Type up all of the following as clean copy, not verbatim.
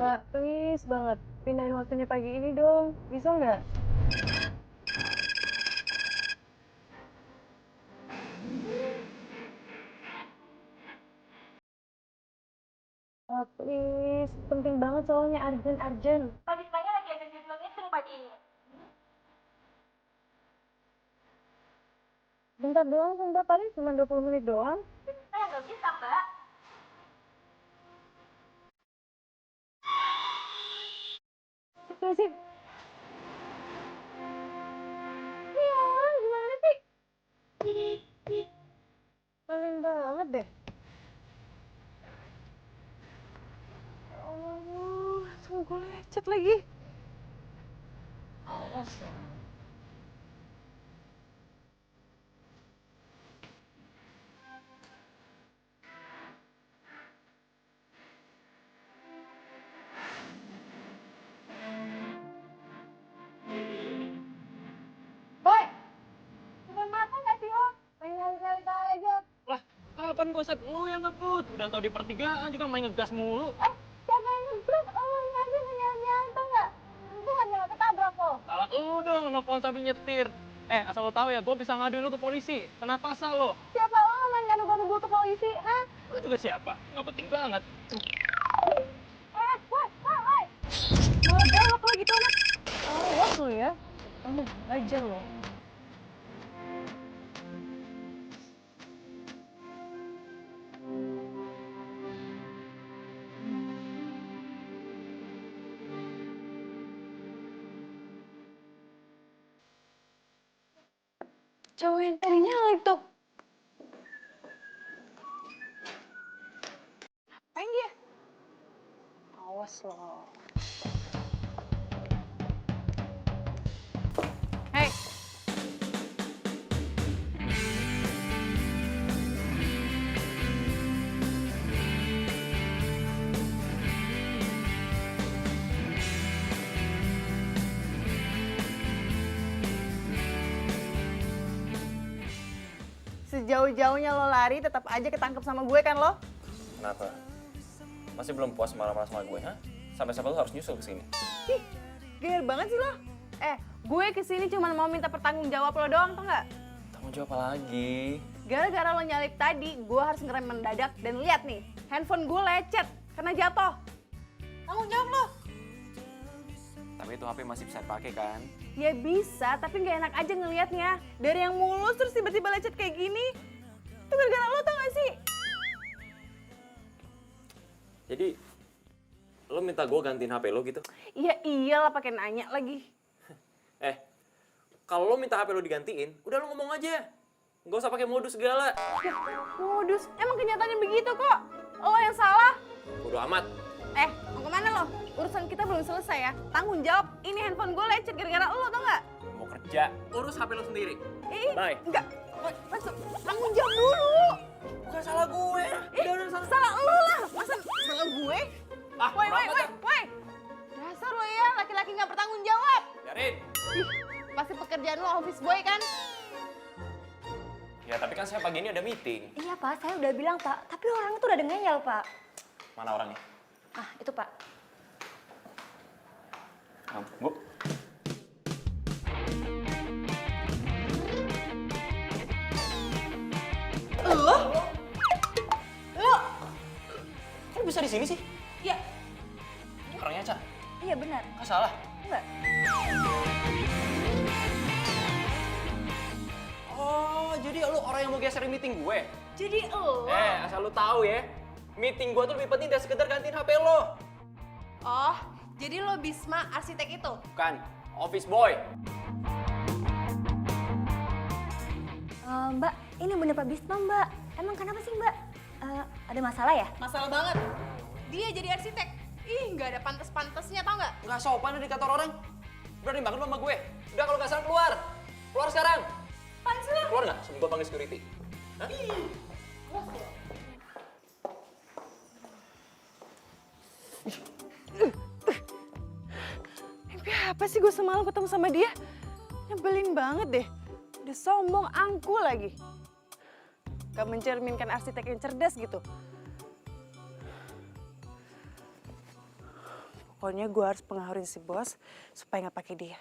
Mbak, please banget. Pindahin waktunya pagi ini dong. Bisa nggak? Please. Penting banget soalnya. Arjen. Pagi-pagi lagi ada jadwal meeting pagi ini. Bentar doang, bentar. Paling cuma 20 menit doang. Saya nggak bisa, Mbak. Sip. Iya, gimana sih? Paling banget deh. Oh, tunggu gue lecet lagi. Awas. Boy, udah makan nggak sih lo? Main nyari-nyari aja. Lah, kapan gue set lu yang ngebut? Udah tau di pertigaan juga main ngegas mulu. Siapa yang ngeblok? Oh, ini aja nyari-nyari, tau nggak? Gue nggak nyala ketabrak kok. Salah lu dong nelfon sambil nyetir. Asal lo tahu ya, gue bisa ngaduin lu ke polisi. Kenapa pasal lo? Siapa lo main ngadu-ngadu gue ke polisi, hah? Lu juga siapa? Nggak penting banget. Woi. Mau galak lo gitu amat. Awas lo ya. Kamu ajar lo. Cowok yang tadi nyalek tuh. Apain dia? Awas lo. Hei. Sejauh-jauhnya lo lari, tetap aja ketangkep sama gue kan lo? Kenapa? Masih belum puas marah-marah sama gue, ha? Sampai-sampai lo harus nyusul ke sini. Ih, gair banget sih lo. Gue kesini cuma mau minta pertanggung jawab lo doang, tau nggak? Tanggung jawab apa lagi? Gara-gara lo nyalip tadi, gue harus ngerem mendadak dan lihat nih, handphone gue lecet karena jatuh. Tanggung jawab lo. Tapi itu HP masih bisa dipakai kan? Ya bisa, tapi nggak enak aja ngelihatnya. Dari yang mulus terus tiba-tiba lecet kayak gini. Itu gara-gara lo tau gak sih? Jadi, lo minta gue gantiin HP lo gitu? Iya iyalah pakai nanya lagi. Kalau lo minta HP lo digantiin, udah lo ngomong aja. Nggak usah pakai modus segala. Ya, modus, emang kenyataannya begitu kok. Lo yang salah. Bodo amat. Mau kemana lo? Urusan kita belum selesai ya. Tanggung jawab, ini handphone gue lecet gara-gara lo tau gak? Mau kerja, urus HP lo sendiri. Bye. Enggak. Masuk, tanggung jawab dulu. Bukan salah gue. Salah lo lah. Masa salah gue? Woi. Dasar lo ya, laki-laki gak bertanggung jawab. Biarin. Pasti pekerjaan lo office boy kan? Ya, tapi kan saya pagi ini ada meeting. Iya, Pak. Saya udah bilang, Pak. Tapi orang itu udah ada ngeyel, Pak. Mana orangnya? Ah, itu, Pak. Bu. Lo? Kok bisa di sini sih? Ya, Ini orangnya, Ca. Iya, benar. Nggak salah. Enggak. Oh, jadi lu orang yang mau geser meeting gue? Jadi lo. Asal lu tahu ya. Meeting gue tuh lebih penting dari sekedar gantiin HP lo. oh, jadi lo Bisma arsitek itu? Bukan, office boy. Mbak, ini bener Pak Bisma, Mbak. Emang kenapa sih, Mbak? Ada masalah ya? Masalah banget. Dia jadi arsitek. Ih, nggak ada pantes-pantesnya tau nggak? Nggak sopan di kantor orang. Berani banget lo sama gue. Udah kalau nggak salah keluar. Keluar sekarang. Apaan sih lo? Keluar nggak? Sebelum gue panggil security. Hah? Mimpi apa sih gue semalam ketemu sama dia? Nyebelin banget deh. Udah sombong, angku lagi. Gak mencerminkan arsitek yang cerdas gitu. Pokoknya gue harus pengaruhin si bos supaya nggak pakai dia.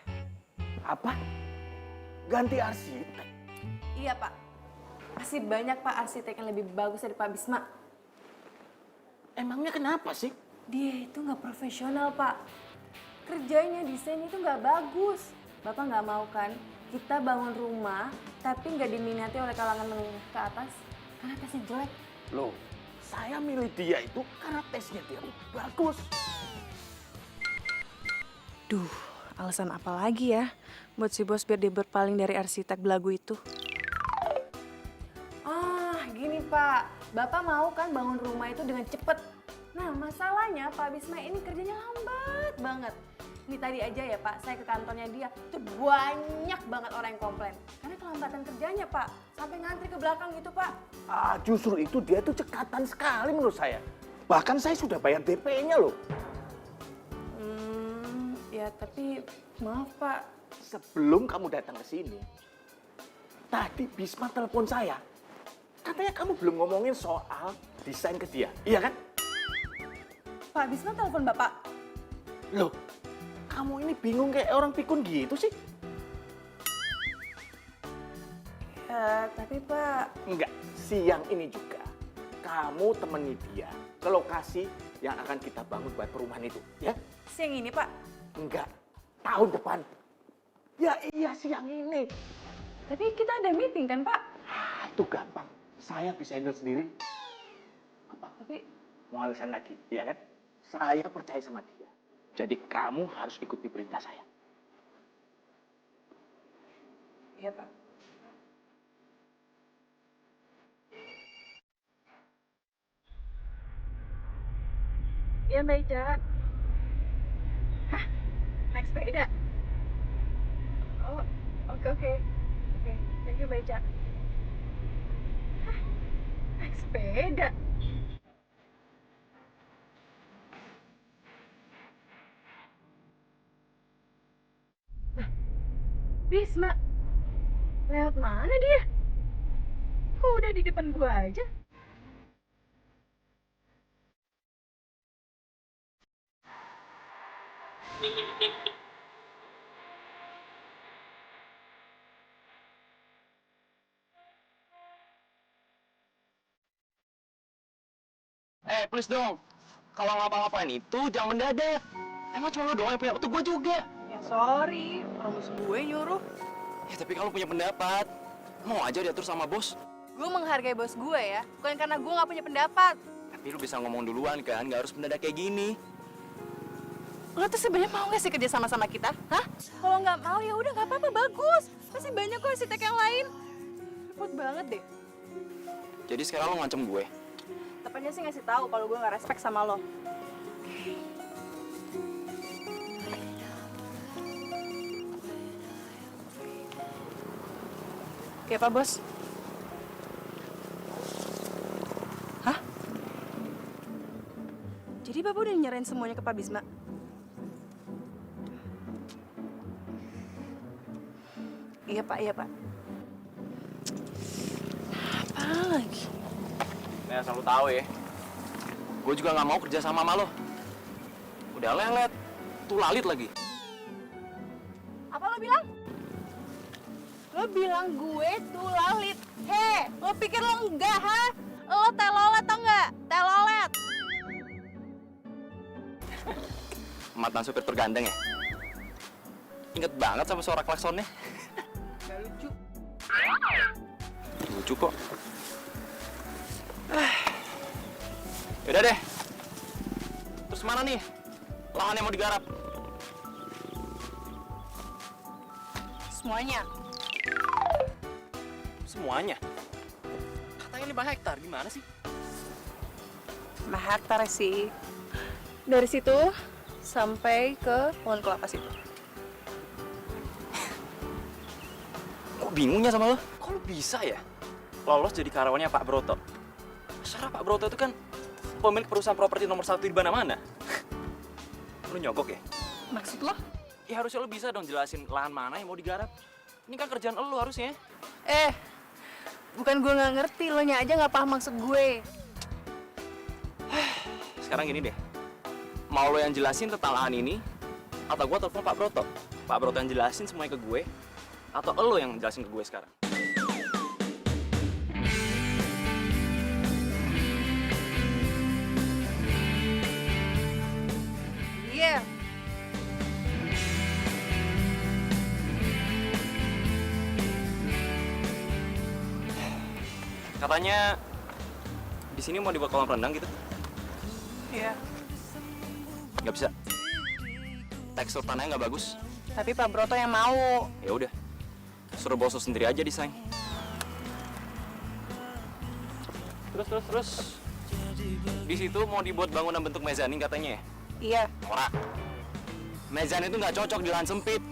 Apa? Ganti arsitek? Iya Pak. Masih banyak Pak arsitek yang lebih bagus dari Pak Bisma. Emangnya kenapa sih? Dia itu nggak profesional Pak. Kerjanya desain itu nggak bagus. Bapak nggak mau kan kita bangun rumah tapi nggak diminati oleh kalangan menengah ke atas karena tesnya jelek. Loh, saya milih dia itu karena tesnya dia bagus. Duh, alasan apa lagi ya buat si bos biar dia berpaling dari arsitek belagu itu? Gini Pak, Bapak mau kan bangun rumah itu dengan cepet. Nah masalahnya Pak Bisma ini kerjanya lambat banget. Ini tadi aja ya Pak, saya ke kantornya dia, tuh banyak banget orang yang komplain. Karena kelambatan kerjanya Pak, sampai ngantri ke belakang gitu Pak. Justru itu dia tuh cekatan sekali menurut saya. Bahkan saya sudah bayar DP-nya loh. Ya tapi maaf Pak. Sebelum kamu datang ke sini, tadi Bisma telepon saya. Katanya kamu belum ngomongin soal desain ke dia, iya kan? Pak Bisma telepon Bapak. Loh, kamu ini bingung kayak orang pikun gitu sih? Tapi Pak... Enggak, siang ini juga kamu temani dia ke lokasi yang akan kita bangun buat perumahan itu, ya? Siang ini Pak. Enggak, tahun depan. Ya iya siang ini. Tapi kita ada meeting kan Pak? Itu gampang, saya bisa handle sendiri. Tapi... Mau alasan lagi, ya kan? Saya percaya sama dia. Jadi kamu harus ikuti perintah saya. Iya Pak. Iya Mbak Ica. Hah? Naik sepeda? Oh, oke. Oke, thank you Mbak Ica. Hah? Naik sepeda? Bisma, lewat mana dia? Kok udah di depan gua aja? Please dong. Kalau ngapa-ngapain itu jangan mendadak. Emang cuma lo doang yang punya waktu, gue juga. Ya sorry, orang bos gue nyuruh. Ya tapi kalau punya pendapat, mau aja diatur sama bos. Gue menghargai bos gue ya, bukan karena gue nggak punya pendapat. Tapi lu bisa ngomong duluan kan, nggak harus mendadak kayak gini. Lo tuh sebenarnya mau nggak sih kerja sama-sama kita? Hah? Kalau nggak mau ya udah nggak apa-apa, bagus. Masih banyak kok arsitek yang lain. Repot banget deh. Jadi sekarang lo ngancem gue. Tepatnya sih ngasih tahu kalau gue nggak respect sama lo. Oke, Pak Bos. Hah? Jadi Bapak udah nyerahin semuanya ke Pak Bisma? Iya, Pak. Iya, Pak. Apa lagi? Nih asal lo tahu ya, gue juga nggak mau kerja sama lo. Udah lelet, tuh lalit lagi. Apa lo bilang? Lo bilang gue tuh lalit. He, lo pikir lo enggak, ha? Lo telolet tau nggak? Telolet. Mantan supir tergandeng ya? Ingat banget sama suara klaksonnya. Gak lucu. Lucu kok. Yaudah deh. Terus mana nih lahan yang mau digarap? Semuanya. Semuanya? Katanya 5 hektar, gimana sih? 5 hektar sih. Dari situ sampai ke pohon kelapa situ. Kok bingungnya sama lo? Kok lo bisa ya lolos jadi karyawannya Pak Broto? Secara Pak Broto itu kan pemilik perusahaan properti nomor 1 di mana-mana. Lo nyogok ya? Maksud lo? Ya harusnya lo bisa dong jelasin lahan mana yang mau digarap. Ini kan kerjaan lo harusnya. Bukan gue nggak ngerti, lo nya aja nggak paham maksud gue. Sekarang gini deh, Mau lo yang jelasin tentang lahan ini, atau gue telepon Pak Broto? Pak Broto yang jelasin semuanya ke gue, atau lo yang jelasin ke gue sekarang? Iya. Katanya di sini mau dibuat kolam renang gitu? Iya. Nggak bisa. Tekstur tanahnya nggak bagus. Tapi Pak Broto yang mau. Ya udah, suruh bos lo sendiri aja desain. Terus. Di situ mau dibuat bangunan bentuk mezanin katanya ya? Iya. Ora. Mezanin itu nggak cocok di lahan sempit.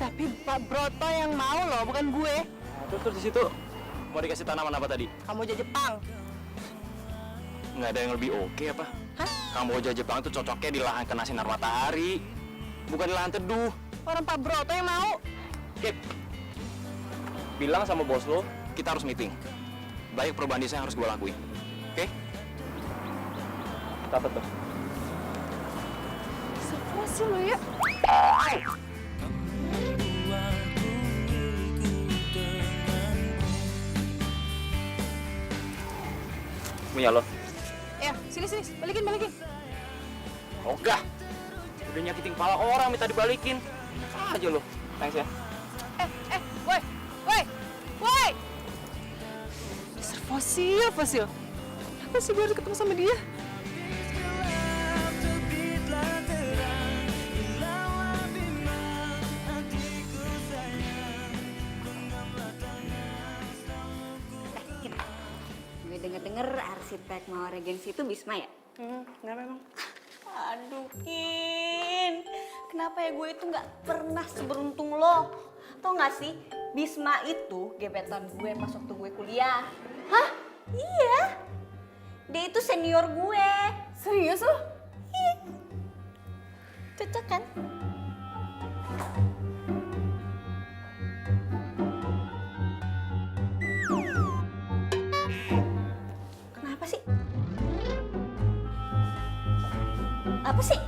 Tapi Pak Broto yang mau loh, bukan gue. Terus di situ mau dikasih tanaman apa tadi? Kamboja Jepang. Nggak ada yang lebih oke apa? Hah? Kamboja Jepang itu cocoknya di lahan kena sinar matahari, bukan di lahan teduh. Orang Pak Broto yang mau. Kip, bilang sama bos lo, kita harus meeting. Banyak perubahan desain yang harus gue lakuin. Oke? Catat tuh. Siapa sih lo ya? Punya lo. Ya, sini, balikin. Ogah. Udah nyakitin kepala orang minta dibalikin. Aja lo. Thanks ya. Woi! Dasar fosil. Kenapa sih gue harus ketemu sama dia? Gue denger-denger arsitek Mawar Regency itu Bisma ya? Kenapa emang? Aduh, Kin. Kenapa ya gue itu nggak pernah seberuntung lo? Tau nggak sih, Bisma itu gebetan gue pas waktu gue kuliah. Hah? Iya. Dia itu senior gue. Serius lo? Iya. Cocok kan? Kenapa sih? Apa sih?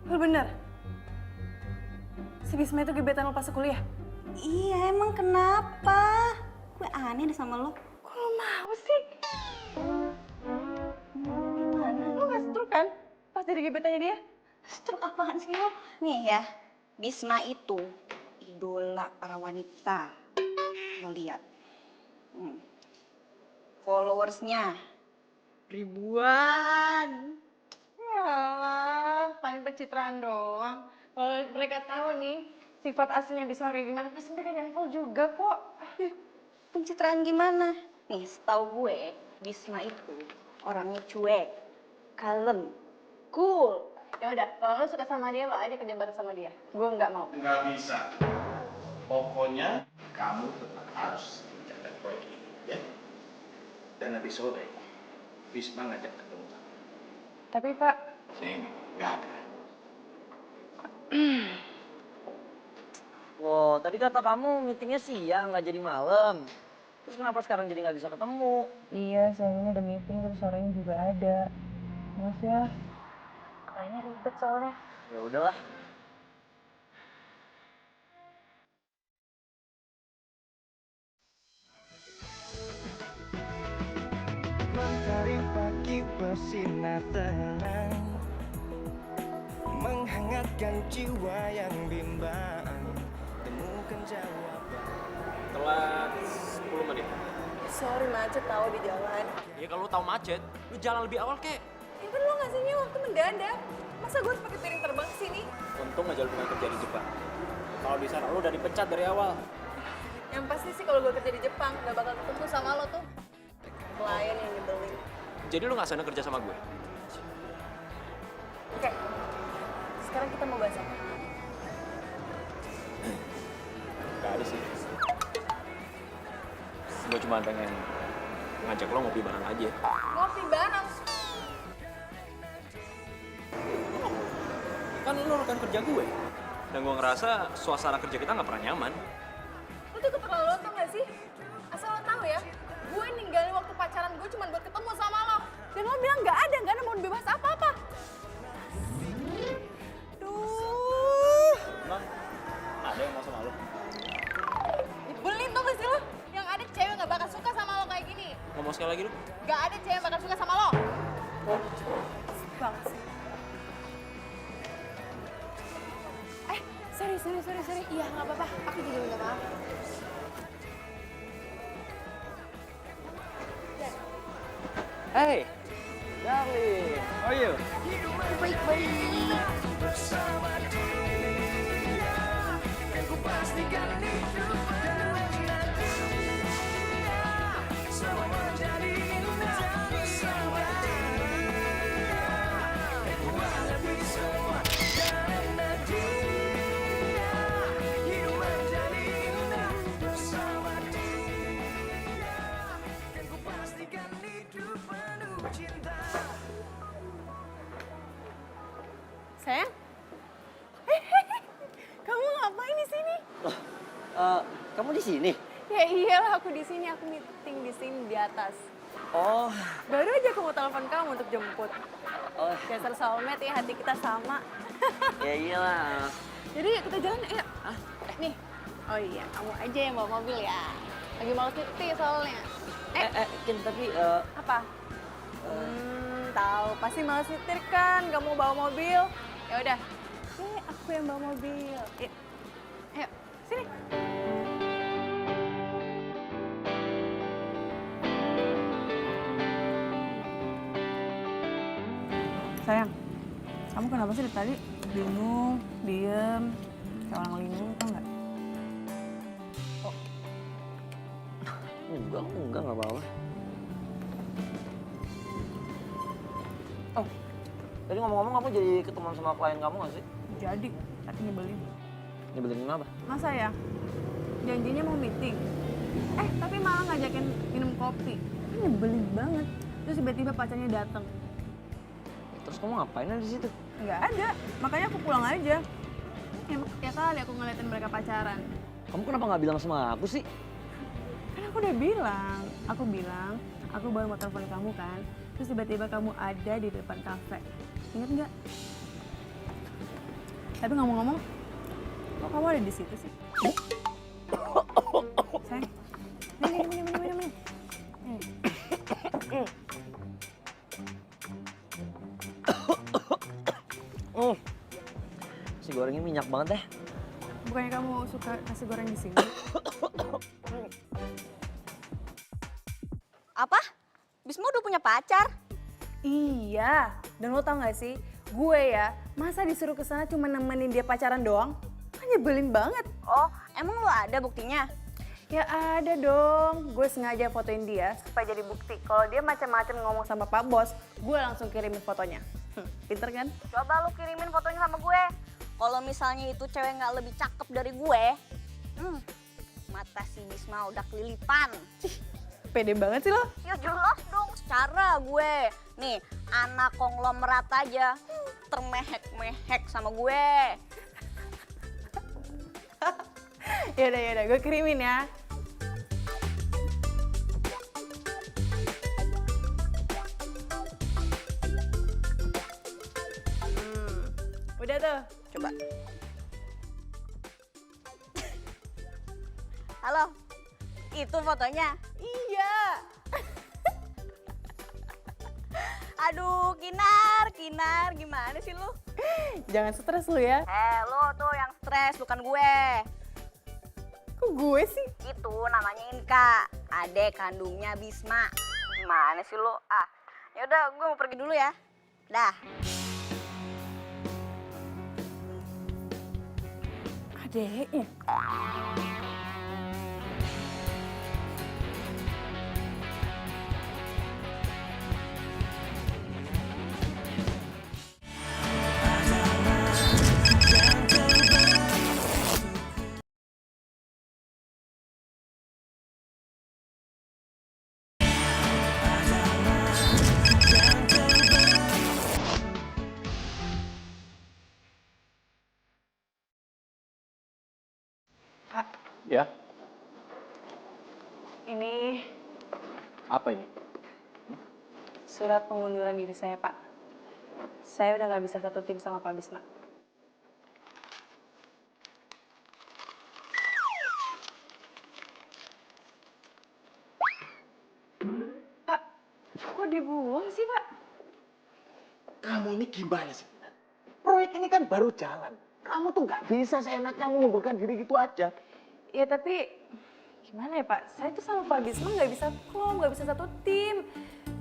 Lo bener? Si Bisma itu gebetan lo pas kuliah? Iya, emang kenapa? Gue aneh deh sama lo. Kok lo mau sih? Lo gak stroke kan? Pas jadi gebetannya dia? Stroke apaan sih lo? Nih ya, Bisma itu idola para wanita. Lo lihat. Followersnya ribuan. Yalah, paling pencitraan doang. Kalau mereka tahu nih, sifat aslinya Bisma kayak gimana, pasti mereka nyangkul juga kok. Pencitraan gimana? Nih, setahu gue, Bisma itu orangnya cuek, kalem, cool. Ya udah, kalau lo suka sama dia, lo aja kerja bareng sama dia. Gue nggak mau. Nggak bisa. Pokoknya kamu tetap harus menjaga proyek ini, ya. Dan nanti sore, Bisma ngajak ketemu kamu. Tapi Pak, Sini, nggak ada. Wow, tadi kata kamu meetingnya siang, nggak jadi malam. Terus kenapa sekarang jadi nggak bisa ketemu? Iya, siang ada meeting, terus sorenya juga ada. Mas ya, kayaknya ribet soalnya. Ya udahlah. Mentari pagi bersinar terang, menghangatkan jiwa yang bimbang, temukan jawaban. Telat 10 menit. sorry macet tahu di jalan. Ya kalau lu tahu macet, lu jalan lebih awal kek. Ya kan lo ngasihnya waktu mendadak. Masa gue harus pakai piring terbang ke sini? Untung aja lu pernah kerja di Jepang. Kalau di sana lu udah dipecat dari awal. Yang pasti sih kalau gue kerja di Jepang, gak bakal ketemu sama lo tuh. Klien yang nyebelin. Jadi lu nggak sana kerja sama gue? Oke, sekarang kita mau bahas apa? Gak ada sih. Gue cuma pengen ngajak lo ngopi bareng aja. Ngopi bareng? Kan lo rekan kerja gue. Dan gue ngerasa suasana kerja kita nggak pernah nyaman. Lo tuh keterlaluan tau gak sih? Asal lo tau ya, gue ninggalin waktu pacaran cuma buat ketemu sama lo. Dan lo bilang nggak ada mau bebas apa-apa. Duh. Emang ada yang mau sama lo? Nyebelin tuh sih lo. Yang ada cewek nggak bakal suka sama lo kayak gini. Ngomong sekali lagi lu? Nggak ada cewek yang bakal suka sama lo. Banget sih. Sorry. Iya, nggak apa-apa. Aku juga minta maaf. Hey, darling, how are you? Sayang? Kamu ngapain di sini? Kamu di sini? Ya iyalah aku di sini, aku meeting di sini di atas. Oh, Baru aja aku mau telepon kamu untuk jemput. oh, Dasar soulmate ya, hati kita sama. ya iyalah. Jadi yuk kita jalan, ayo. Nih. Oh iya, kamu aja yang bawa mobil ya. Lagi males nyetir soalnya. Kin, tapi Apa? Tahu, pasti males nyetir kan, gak mau bawa mobil. Ya udah. Aku yang bawa mobil. Ayo, sini. Sayang, kamu kenapa sih dari tadi bingung, diem, kayak orang linglung, tau nggak? enggak apa-apa. Oh, tadi ngomong-ngomong kamu jadi ketemuan sama klien kamu nggak sih? Jadi, tapi nyebelin. Nyebelin kenapa? Masa ya? Janjinya mau meeting. Tapi malah ngajakin minum kopi. Kan nyebelin banget. Terus tiba-tiba pacarnya datang. Terus kamu ngapain di situ? Nggak ada, makanya aku pulang aja. Ya kali aku ngeliatin mereka pacaran. Kamu kenapa nggak bilang sama aku sih? Kan aku udah bilang, aku baru mau telepon kamu kan. Terus tiba-tiba kamu ada di depan kafe. Ingat nggak? Tapi ngomong-ngomong, kok kamu ada di situ sih? Sayang, minum. Si gorengnya minyak banget deh. Bukannya kamu suka nasi goreng di sini? Apa? Bisma udah punya pacar? Iya, dan lo tau gak sih, gue ya, masa disuruh ke sana cuma nemenin dia pacaran doang? Kan nyebelin banget. Oh, emang lo ada buktinya? Ya ada dong, gue sengaja fotoin dia supaya jadi bukti. Kalau dia macam-macam ngomong sama Pak Bos, gue langsung kirimin fotonya. Pinter kan? Coba lo kirimin fotonya sama gue. Kalau misalnya itu cewek nggak lebih cakep dari gue, mata si Bisma udah kelilipan. Pede banget sih lo. Ya jelas dong, secara gue. Nih, anak konglomerat aja termehek-mehek sama gue. Yaudah, gue kirimin ya. Udah tuh. Coba. Halo, itu fotonya? Iya. Aduh, Kinar, gimana sih lu? Jangan stres lu ya. Lu tuh yang stres, bukan gue. Kok gue sih? Itu namanya Inka, adek kandungnya Bisma. Gimana sih lu? Yaudah, gue mau pergi dulu ya. Dah. Adeknya. Ya, Ini apa ini? surat pengunduran diri saya, Pak. Saya udah nggak bisa satu tim sama Pak Bisma. Pak, kok dibuang sih, Pak? Kamu ini gimana sih? Proyek ini kan baru jalan. Kamu tuh nggak bisa seenaknya mengundurkan diri gitu aja. Ya tapi gimana ya, Pak? Saya tuh sama Pak Bisma nggak bisa klop, nggak bisa satu tim.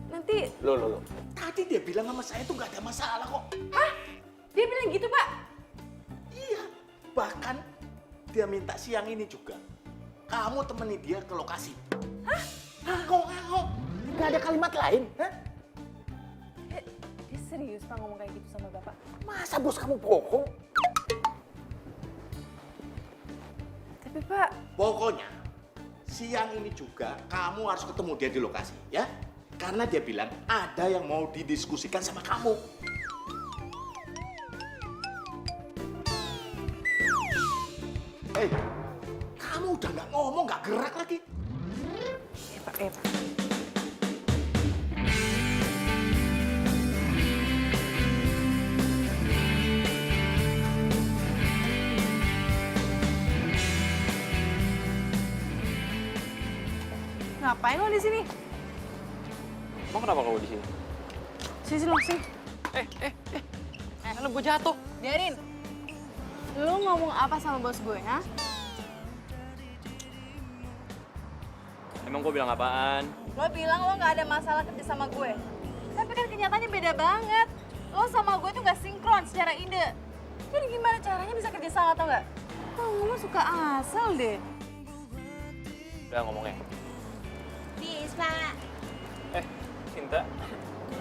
Nanti... Loh. Tadi dia bilang sama saya tuh nggak ada masalah kok. Hah? Dia bilang gitu, Pak? Iya. Bahkan dia minta siang ini juga. Kamu temani dia ke lokasi. Hah? Ngomong. Nggak ada kalimat lain. Hah? Dia serius, Pak, ngomong kayak gitu sama Bapak? Masa bos kamu bohong? Tapi, Pak... Pokoknya siang ini juga kamu harus ketemu dia di lokasi, ya? Karena dia bilang ada yang mau didiskusikan sama kamu. Kamu udah nggak ngomong, nggak gerak lagi. Pak. Ngapain lo di sini? Emang kenapa kamu di sini? Sini lo, sini. Helm gue jatuh. Biarin. Lu ngomong apa sama bos gue, ha? Emang gue bilang apaan? Lo bilang lo nggak ada masalah kerja sama gue. Tapi kan kenyataannya beda banget. Lo sama gue tuh nggak sinkron secara ide. Jadi gimana caranya bisa kerja sama atau nggak? Lo suka asal deh. Udah ngomongnya. Bisma. Cinta.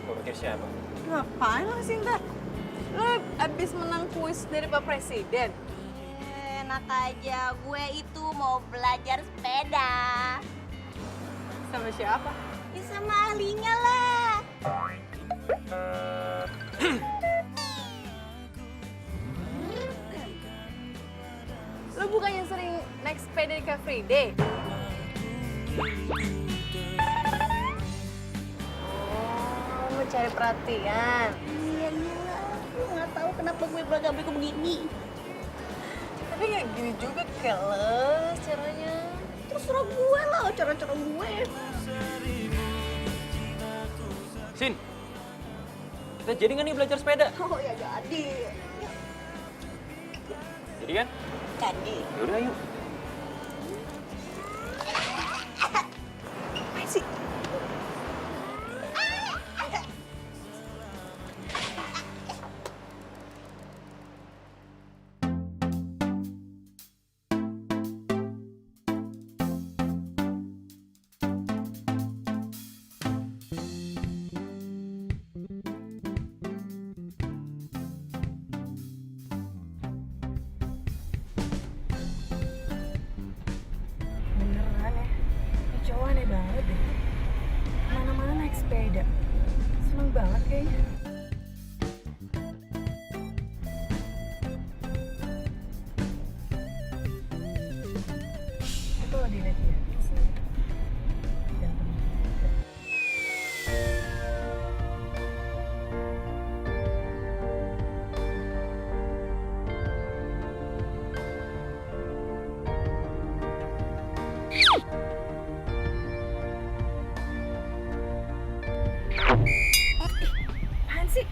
Gue pikir siapa? Ngapain lo Sinta? Lo abis menang kuis dari Pak Presiden. Enak aja, gue itu mau belajar sepeda. Sama siapa? Ya sama ahlinya lah. Lo bukannya sering naik sepeda di Car Free Day? Oh, mau cari perhatian. Iya. Gue nggak tahu kenapa gue beragam-beragam begini. Tapi nggak gini juga keles caranya. Terserah gue lah, cara-cara gue. Sin, kita jadi nggak nih belajar sepeda? Oh ya jadi. Jadi kan? Jadi. Yaudah yuk. Apa sih? Beneran ya? Ini cowok aneh banget deh. Mana-mana naik sepeda. Seneng banget kayaknya. Tapi kalau dilihat dia sih ganteng juga. Apaan sih?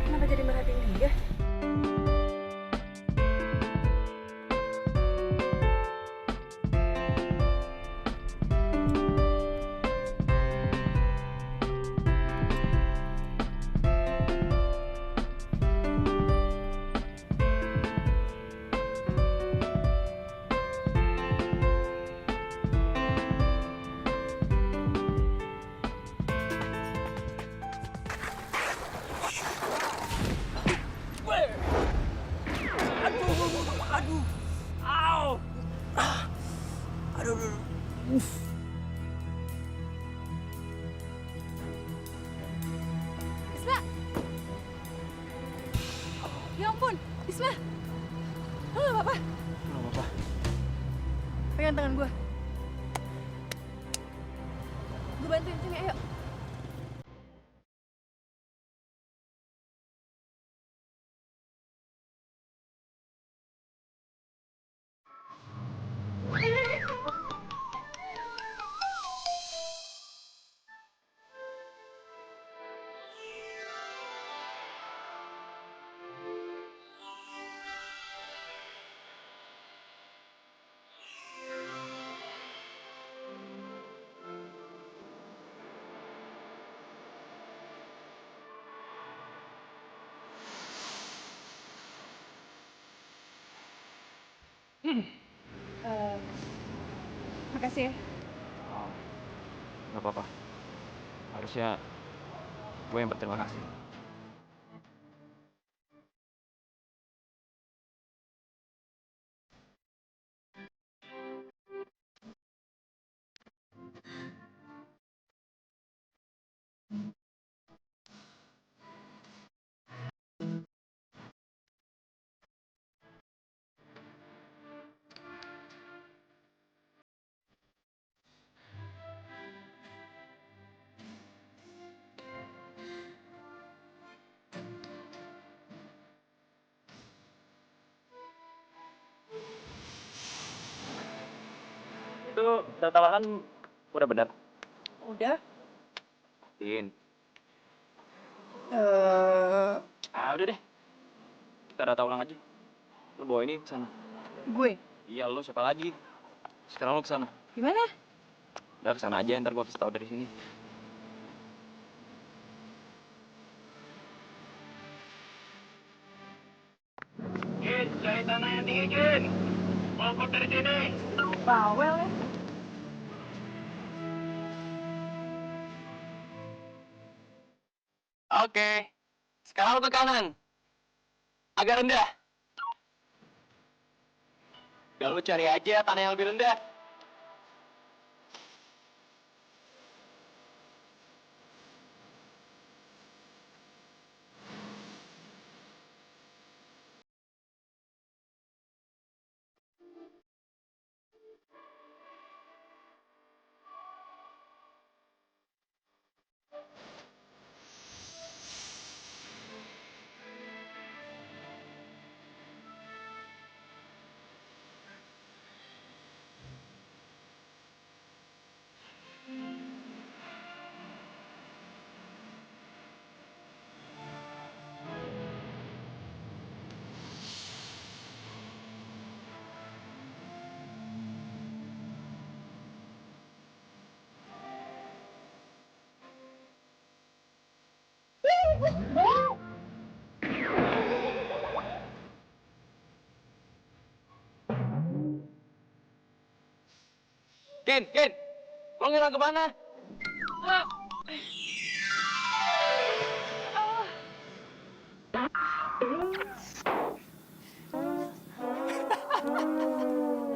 Kenapa jadi merhatiin dia? Bisma! Ya ampun, Bisma! Lo gak apa-apa? Gak apa-apa. Pegang tangan gue. Gue bantuin sini, ayo. Makasih ya. Nggak apa-apa. Harusnya gue yang berterima kasih. Itu data kan udah benar. Udah. Din. Udah deh. Kita data ulang aja. Lu bawa ini ke sana. Gue. Iya, lu siapa lagi? Sekarang lu ke sana. Gimana? Udah ke sana aja, ntar gua kasih tahu dari sini. Jin, cari tanah yang tinggi, Jin. Bongkar dari sini. Bawel ya. Oke. Sekarang lu ke kanan. Agak rendah. Udah lu cari aja tanah yang lebih rendah. Ken, lo ngira kemana?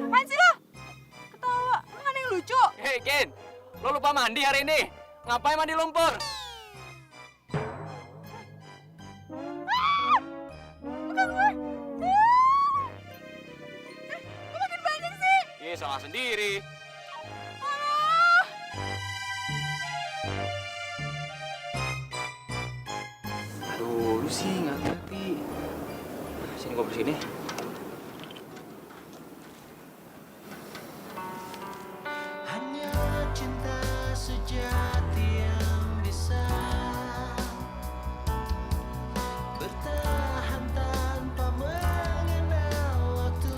Apaan sih lo? Ketawa. Emang ada yang lucu? Hei Ken, lo lupa mandi hari ini? Ngapain mandi lumpur? Bukan gue. Kok makin banyak sih? Iya, salah sendiri. Aduh, lu sih nggak ngerti. Sini gue bersini. Hanya cinta sejati yang bisa bertahan tanpa mengenal waktu.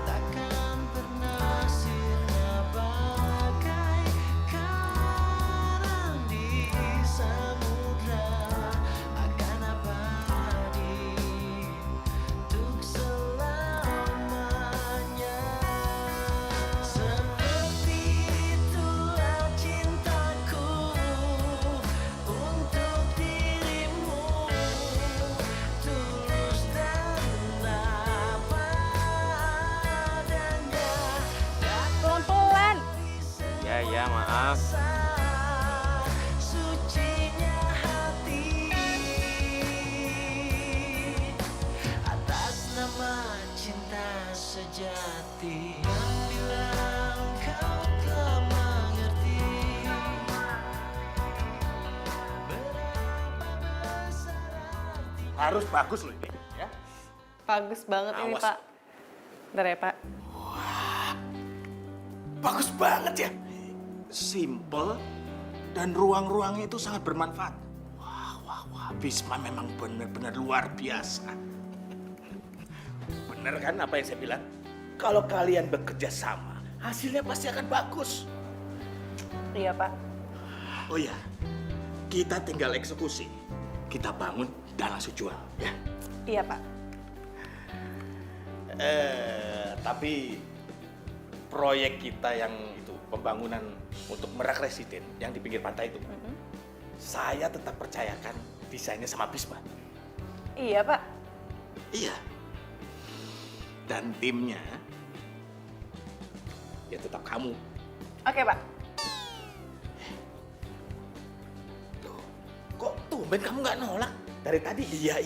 Takkan pernah sirna bagai karang di samudra, akan abadi untuk selamanya. Seperti itulah cintaku untuk dirimu, tulus dan adanya. Pelan-pelan. Ya, maaf. Sucinya hati atas nama cinta sejati yang bila engkau telah mengerti berapa besar arti. Harus bagus loh ini, ya. Bagus banget ini, Awas. Pak. Bentar ya, Pak. Bagus banget ya. Simple dan ruang-ruangnya itu sangat bermanfaat. Wah, Bisma memang benar-benar luar biasa. Bener kan apa yang saya bilang? Kalau kalian bekerja sama, hasilnya pasti akan bagus. Iya, Pak. Oh ya, kita tinggal eksekusi. Kita bangun dan langsung jual, ya. Iya, Pak. Tapi proyek kita yang itu pembangunan untuk Merak Residen yang di pinggir pantai itu, saya tetap percayakan desainnya sama Bisma. Iya, Pak. Iya. Dan timnya ya tetap kamu. Oke, Pak. Loh, kok tumben kamu nggak nolak? Dari tadi iya.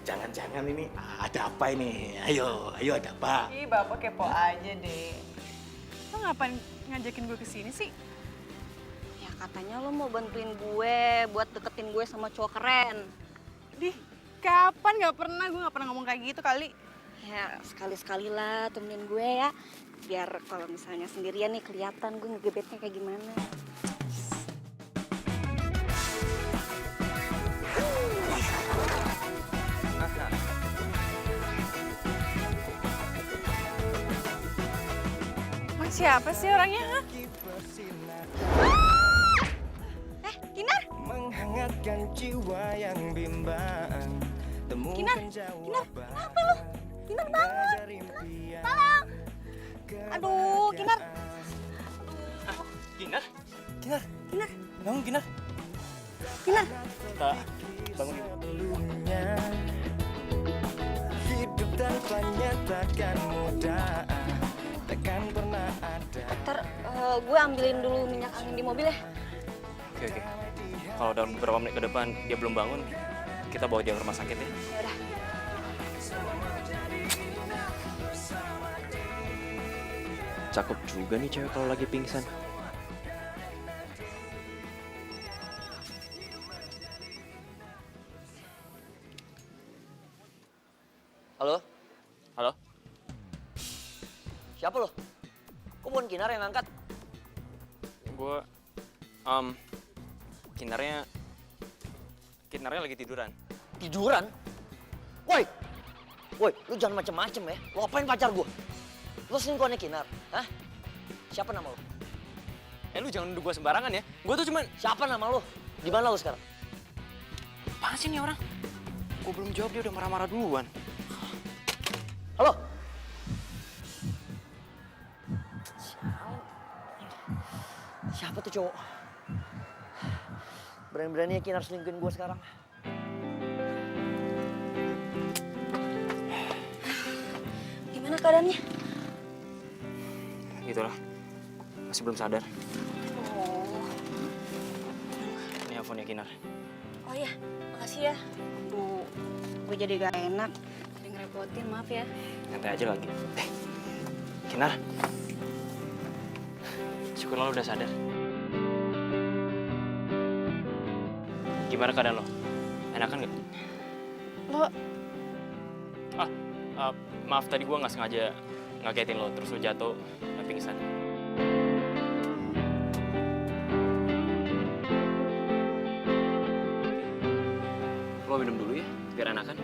Jangan-jangan ini ada apa ini? Ayo ada apa? Ih, Bapak kepo aja deh. Lo ngapain ngajakin gue kesini sih? Ya katanya lo mau bantuin gue buat deketin gue sama cowok keren. Dih, kapan? Gue gak pernah ngomong kayak gitu kali. Ya sekali-sekali lah temenin gue ya. Biar kalau misalnya sendirian nih kelihatan gue ngegebetnya kayak gimana. Mas siapa sih orangnya? Hah? Kinar? Menghangatkan jiwa yang bimbang. Kinar? Kenapa lo? Kinar bangun! Tolong! Aduh, Kinar! Kinar? Kinar! Bangun, Kinar. Kinar! Kak, bangun. Sebelumnya hidup tanpanya takkan mudah, takkan pernah ada. Ntar gue ambilin dulu minyak angin di mobil ya. Oke. Kalau dalam beberapa menit ke depan dia belum bangun, kita bawa dia ke rumah sakit ya. Yaudah. Cakep juga nih cewek kalau lagi pingsan. Halo? Halo? Siapa lo? Kok bukan Kinar yang angkat? Gue, Kinarnya lagi tiduran. Tiduran? Woi! Woi, lu jangan macem-macem ya. Lo apain pacar gue? Lo selingkuhannya Kinar? Hah? Siapa nama lo? Lu jangan nuduh gue sembarangan ya. Gue tuh cuman... Siapa nama lo? Di mana lo sekarang? Apaan sih nih orang? Gue belum jawab dia udah marah-marah duluan. Halo? Siapa tuh cowok? Berani-beraninya Kinar selingkuhin gue sekarang. Gimana keadaannya? Gitulah. Masih belum sadar. Oh. Ini handphonenya Kinar. Oh iya, makasih ya. Duh, gue jadi gak enak. Jadi ngerepotin, maaf ya. Nyantai aja lagi. Kinar. Syukurlah lo udah sadar. Gimana keadaan lo? Enakan nggak? Lo Maaf tadi gue nggak sengaja ngagetin lo, terus lo jatuh dan pingsan. Lo minum dulu ya, biar enakan.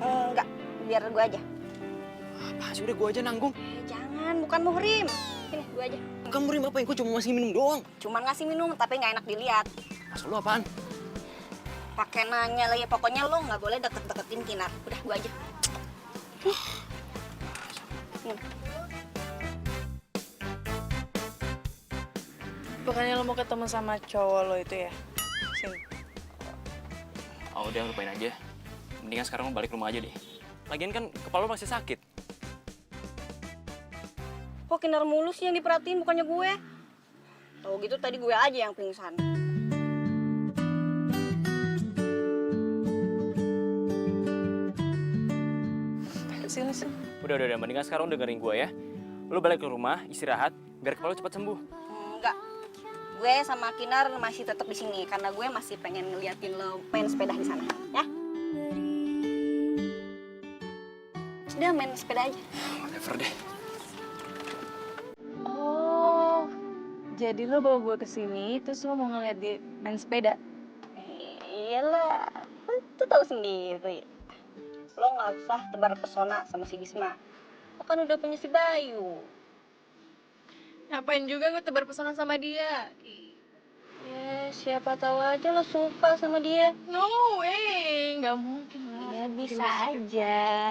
Enggak, biar gue aja. Apa sih, udah gue aja nanggung. Jangan, bukan muhrim. Sini, gue aja. Kamu rim apa? Gue cuma masih minum doang. Cuman ngasih minum, tapi nggak enak dilihat. Maksud lo apaan? Pakai nanya lagi, pokoknya lo nggak boleh deket-deketin Kinar. Udah, gue aja. bukannya lo mau ketemu sama cowok lo itu ya? Sini. Oh udah, lupain aja. Mendingan sekarang lo balik rumah aja deh. Lagian kan kepala lo masih sakit. Kok Kinar mulu sih yang diperhatiin, bukannya gue? Tahu gitu tadi gue aja yang pingsan. Sini. Udah, mendingan sekarang dengerin gue ya. Lo balik ke rumah, istirahat, biar kepala lo cepat sembuh. Enggak. Gue sama Kinar masih tetap di sini karena gue masih pengen ngeliatin lo main sepeda di sana, ya. Udah main sepeda aja. Whatever deh. Oh, jadi lo bawa gue ke sini terus lo mau ngeliat dia main sepeda? Iyalah, lo tuh tahu sendiri. Lo nggak usah tebar pesona sama si Bisma. Lo kan udah punya si Bayu. Ngapain juga gue tebar pesona sama dia? Ya, siapa tahu aja lo suka sama dia. No way, nggak mungkin lah. Ya, Ya bisa aja.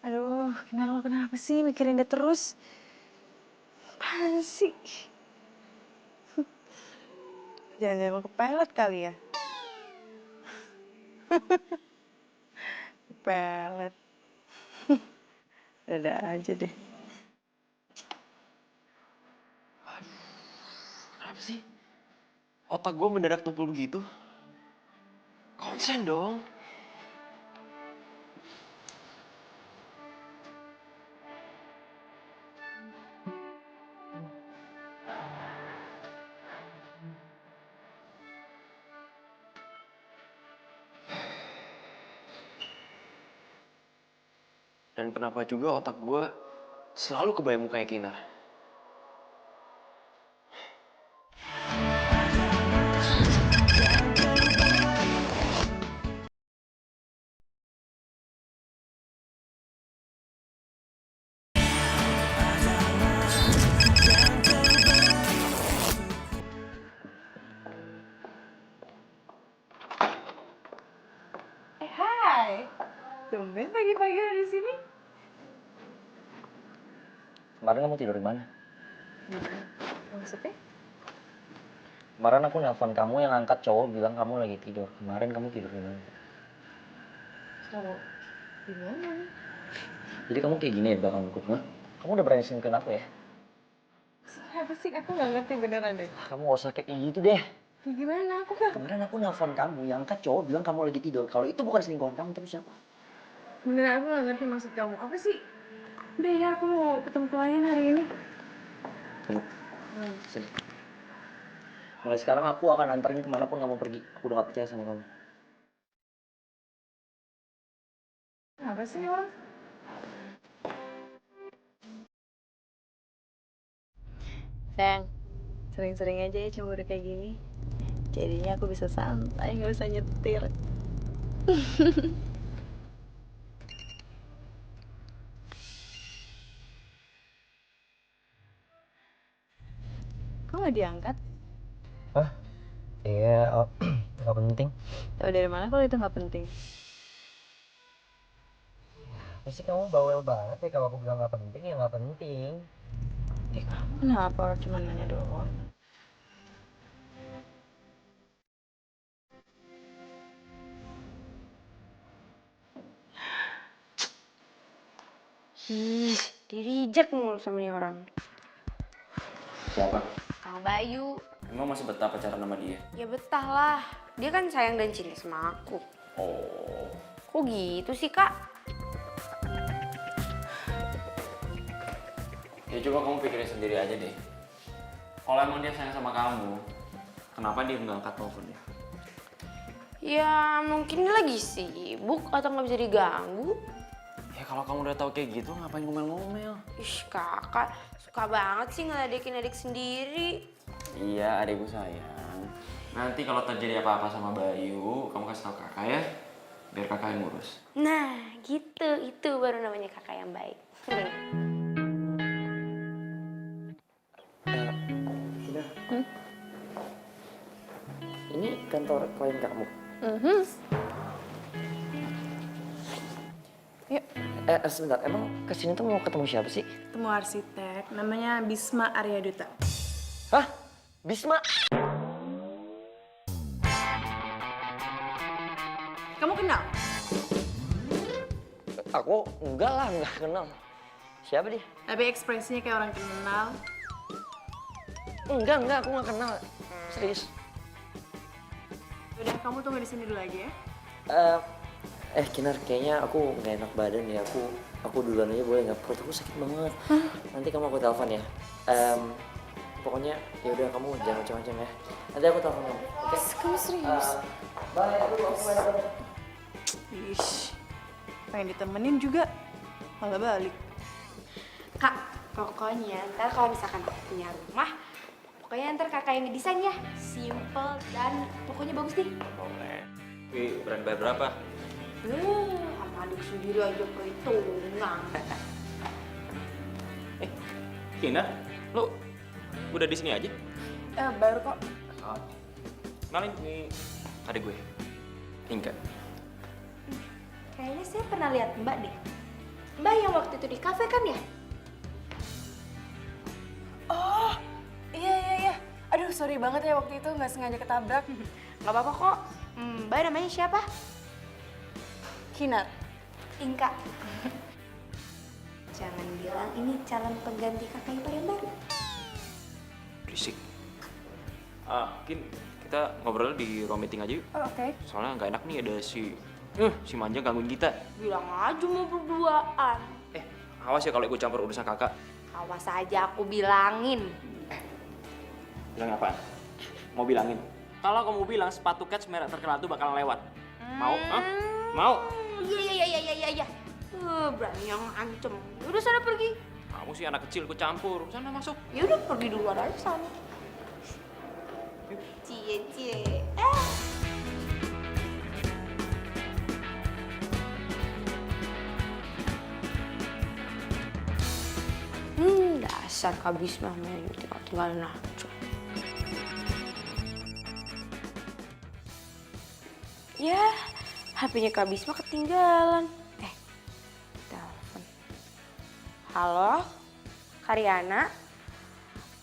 Aduh, kenapa sih mikirin dia terus? Apaan sih? Jangan-jangan mau kepelet kali ya? Kepelet. Ada aja deh. Kenapa sih? Otak gue mendadak tumpul begitu. Konsen dong. Dan kenapa juga otak gue selalu kebayang mukanya Kinar. Hai. Tumben pagi-pagi ada di sini. Kemarin kamu tidur di mana? Maksudnya? Kemarin aku nelpon kamu yang angkat cowok bilang kamu lagi tidur. Kemarin kamu tidur di mana? Cowok di mana? Jadi kamu kayak gini ya belakang aku, ha? Kamu udah berani selingkuhin aku ya? Apa sih? Aku nggak ngerti beneran deh. Kamu gak usah kayak gitu deh. Ya gimana? Aku kan Kemarin aku nelpon kamu yang angkat cowok bilang kamu lagi tidur. Kalau itu bukan selingkuhan kamu, terus siapa? beneran aku nggak ngerti maksud kamu. Apa sih? Udah ya, aku mau ketemu klien hari ini. Tunggu. Sini. Mulai sekarang aku akan anterin kemanapun kamu pergi. Aku udah gak percaya sama kamu. Apa sih orang? Sayang, sering-sering aja ya cemburu kayak gini. Jadinya aku bisa santai, nggak usah nyetir. Kok nggak diangkat? Iya, gak penting. Tahu dari mana kalau itu nggak penting? Pasti kamu bawel banget ya kalau aku bilang gak penting, ya gak penting. Kenapa? Orang cuma nanya doang. Ih, di-reject mulu sama nih orang. Siapa? Kang Bayu. Emang masih betah pacaran sama dia? Ya betah lah. Dia kan sayang dan cinta sama aku. Oh. Kok gitu sih, Kak? Ya coba kamu pikirin sendiri aja deh. Kalau emang dia sayang sama kamu, kenapa dia nggak angkat teleponnya? Ya mungkin dia lagi sibuk atau nggak bisa diganggu. Ya kalau kamu udah tahu kayak gitu, ngapain ngomel-ngomel? Ih, kakak suka banget sih ngeledekin adik sendiri. Iya, adikku sayang. Nanti kalau terjadi apa-apa sama Bayu, kamu kasih tahu kakak ya, biar kakak yang ngurus. Nah, gitu. Itu baru namanya kakak yang baik. Ini kantor klien kamu? Yuk. Sebentar, emang kesini tuh mau ketemu siapa sih? Ketemu arsitek, namanya Bisma Aryaduta. Hah? Bisma? Kamu kenal? Aku Kok enggak lah, enggak kenal. Siapa dia? Tapi ekspresinya kayak orang kenal. Enggak, aku nggak kenal. Serius. Udah, kamu tunggu di sini dulu aja ya. Kinar, kayaknya aku nggak enak badan ya. Aku duluan aja boleh nggak? Perut aku sakit banget. Nanti kamu aku telepon ya. Pokoknya ya udah kamu jangan macam-macam ya. Nanti aku telepon kamu. Oke? Kamu serius? Bye. Aku nggak enak badan. Ish, pengen ditemenin juga, malah balik. Kak, pokoknya ntar kalau misalkan aku punya rumah, pokoknya ntar kakak yang ngedesain ya. Simple dan pokoknya bagus deh. Boleh. Wih, berani bayar berapa? Sama adik sendiri aja perhitungan. Kinar, lu udah di sini aja? Baru kok. Kenalin, ini adik gue. Inka. Kayaknya saya pernah lihat Mbak deh. Mbak yang waktu itu di kafe kan ya? Oh, iya. Aduh, sorry banget ya waktu itu nggak sengaja ketabrak. Gak apa-apa kok. Mbak namanya siapa? Kinar. Inka. Jangan bilang ini calon pengganti kakak ipar yang baru. Berisik. Kin, kita ngobrol di ruang meeting aja yuk. Oh, oke. Soalnya nggak enak nih ada si Manja gangguin kita. Bilang aja mau berduaan. Awas ya kalau ikut campur urusan kakak. Awas aja aku bilangin. Bilang apaan? Mau bilangin? Kalau kamu bilang sepatu Keds merek terkenal itu bakalan lewat. Mau? Mau? Iya. Berani yang ancem. Udah sana pergi. Kamu sih anak kecil ikut campur. Sana masuk. Ya udah pergi duluan aja sana. Cie. Dasar Kak Bisma main tinggal-tinggalin aja. Ya, HP-nya Kak Bisma ketinggalan. Telepon. Halo, Karyana?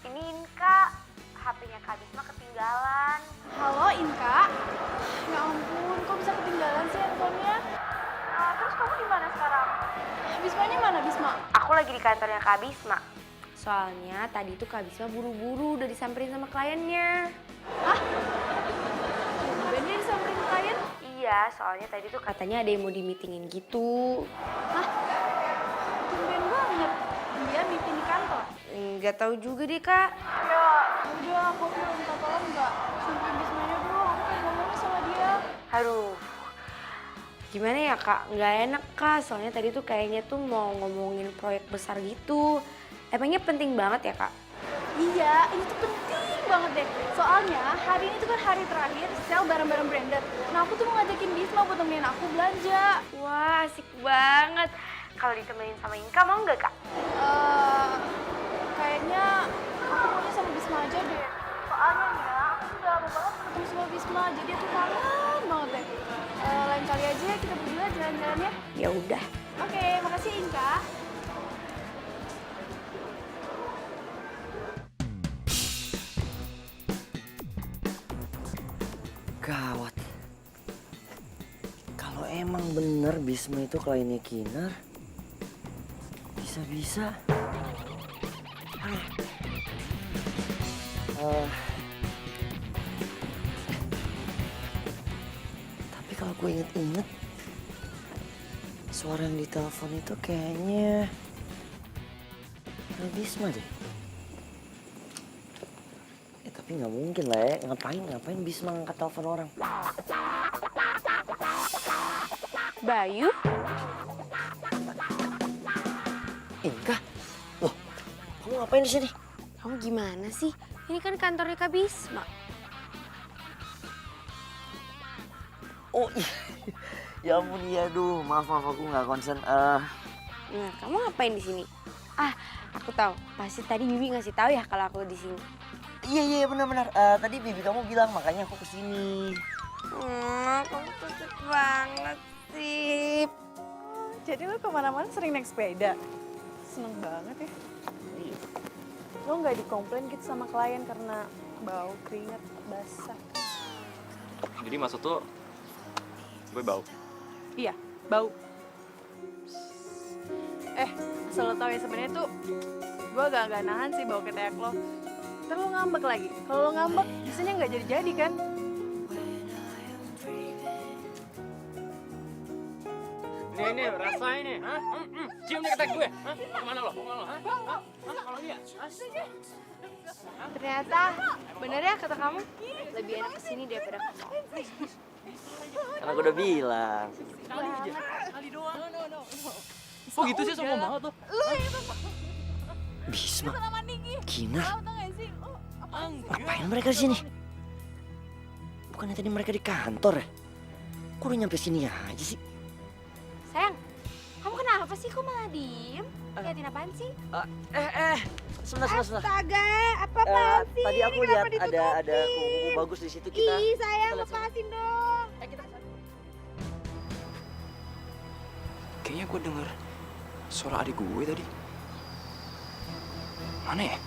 Ini Inka, HP-nya Kak Bisma ketinggalan. Halo Inka. Ya ampun, kok bisa ketinggalan sih handphonenya? Terus kamu di mana sekarang? Bismanya mana Bisma? Aku lagi di kantornya Kak Bisma. Soalnya tadi tuh Kak Bisma buru-buru udah disamperin sama kliennya. Hah? Bener disamperin klien? Iya, soalnya tadi tuh katanya ada yang mau di-meetingin gitu. Hah? Tumben banget. Dia meeting di kantor. Nggak tahu juga deh, Kak. Ya udah, aku mau minta tolong nggak? Samperin Bismanya dong, aku pengen ngomongnya sama dia. Aduh, gimana ya, Kak? Nggak enak, Kak. Soalnya tadi tuh kayaknya tuh mau ngomongin proyek besar gitu. Emangnya penting banget ya, Kak? Iya, ini tuh penting banget deh. Soalnya hari ini tuh kan hari terakhir sel barang-barang branded. Nah aku tuh mau ngajakin Bisma buat nemenin aku belanja. Wah, asik banget. Kalau ditemenin sama Inka mau nggak, Kak? Kayaknya aku maunya sama Bisma aja deh. Soalnya nih ya, aku udah lama banget ketemu sama Bisma, jadi aku kangen banget deh. Lain kali aja ya kita berdua jalan-jalan ya. Ya udah. Oke, makasih Inka. Gawat. Kalau emang bener Bisma itu kliennya Kinar, bisa-bisa. Tapi kalau gue inget-inget, suara yang ditelepon itu kayaknya Bisma deh. Tapi nggak mungkin lah ya, ngapain Bisma ngangkat telepon orang? Bayu? Inka? Loh, kamu ngapain di sini? Kamu gimana sih? Ini kan kantornya Kak Bisma. Oh iya, ya ampun iya, aduh maaf aku nggak konsen. Nah, kamu ngapain di sini? Aku tahu. Pasti tadi Bibi ngasih tahu ya kalau aku di sini. Iya benar. Tadi bibi kamu bilang makanya aku kesini. Kamu kocak banget sih. Jadi lo kemana-mana sering naik sepeda? Seneng banget ya. Lo nggak dikomplain gitu sama klien karena bau keringat basah? Jadi maksud tuh gue bau? Iya, bau. Asal lo tau ya sebenarnya tuh gue agak nahan sih bawa ke teak lo. Ntar lo ngambek lagi. Kalau lo ngambek, biasanya nggak jadi-jadi kan? Nih, rasain nih. Hah? Cium nih ketek gue. Hah? Mau kemana lo? Hah? Kalau dia? Ternyata bener ya kata kamu, lebih enak kesini daripada ke mall. Kan aku udah bilang. Kali doang. Kok gitu sih sombong banget tuh? Bisma, Sama Niki. Kinar, Tahu tau gak sih? Lo ngapain mereka di sini? Bukannya tadi mereka di kantor ya? Kok udah nyampe sini aja sih? Sayang, kamu kenapa sih? Kok malah diem? Liatin apaan sih? Sebentar. Astaga, apa-apaan sih? Tadi aku Ini lihat kenapa ada kuku bagus di situ kita. Ih, sayang, kita lihat sama. lepasin dong. Kayaknya gue denger suara adik gue tadi. Mana ya?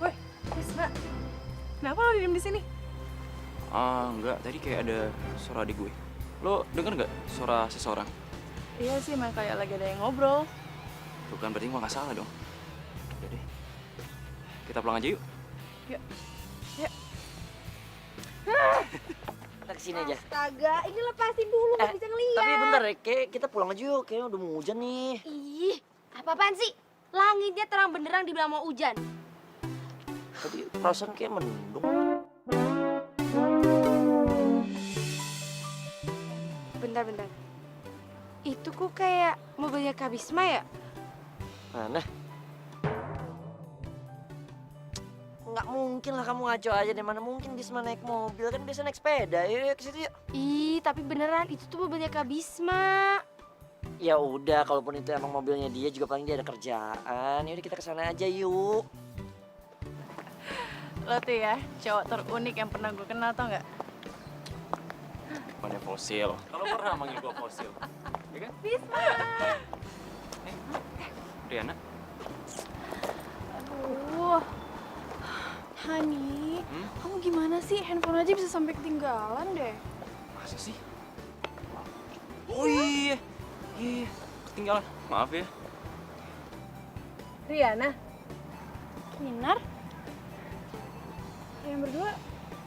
Woi, Bisma. Kenapa lo diem di sini? Enggak. Tadi kayak ada suara adik gue. Lo denger nggak suara seseorang? Iya sih, emang kayak lagi ada yang ngobrol. Tuh kan berarti gue nggak salah dong. Udah deh. Kita pulang aja yuk. Yuk. Kita kesini aja. Astaga, ini lepasin dulu, nggak bisa ngeliat. Tapi bentar ya, kayak kita pulang aja yuk. Kayaknya udah mau hujan nih. Ih, apa-apaan sih? Langitnya terang benderang dibilang mau hujan. Tadi perasaan kayak mendung. Bentar. Itu kok kayak mobilnya Kak Bisma ya? Mana? Nggak mungkin lah kamu ngaco aja deh. Mana mungkin Bisma naik mobil, kan biasa naik sepeda. Yuk ke situ yuk. Ih, tapi beneran itu tuh mobilnya Kak Bisma. Ya udah, kalaupun itu emang mobilnya dia, juga paling dia ada kerjaan. Yaudah kita kesana aja yuk. Lo tuh ya, cowok terunik yang pernah gue kenal, tau nggak? Mana fosil? Kalau pernah manggil gue fosil, ya kan? Bisma. Riana, Aduh. Hani, kamu gimana sih? Handphone aja bisa sampai ketinggalan deh. masa sih? Oh iya, ketinggalan. Maaf ya. Riana. Kinar? Kalian berdua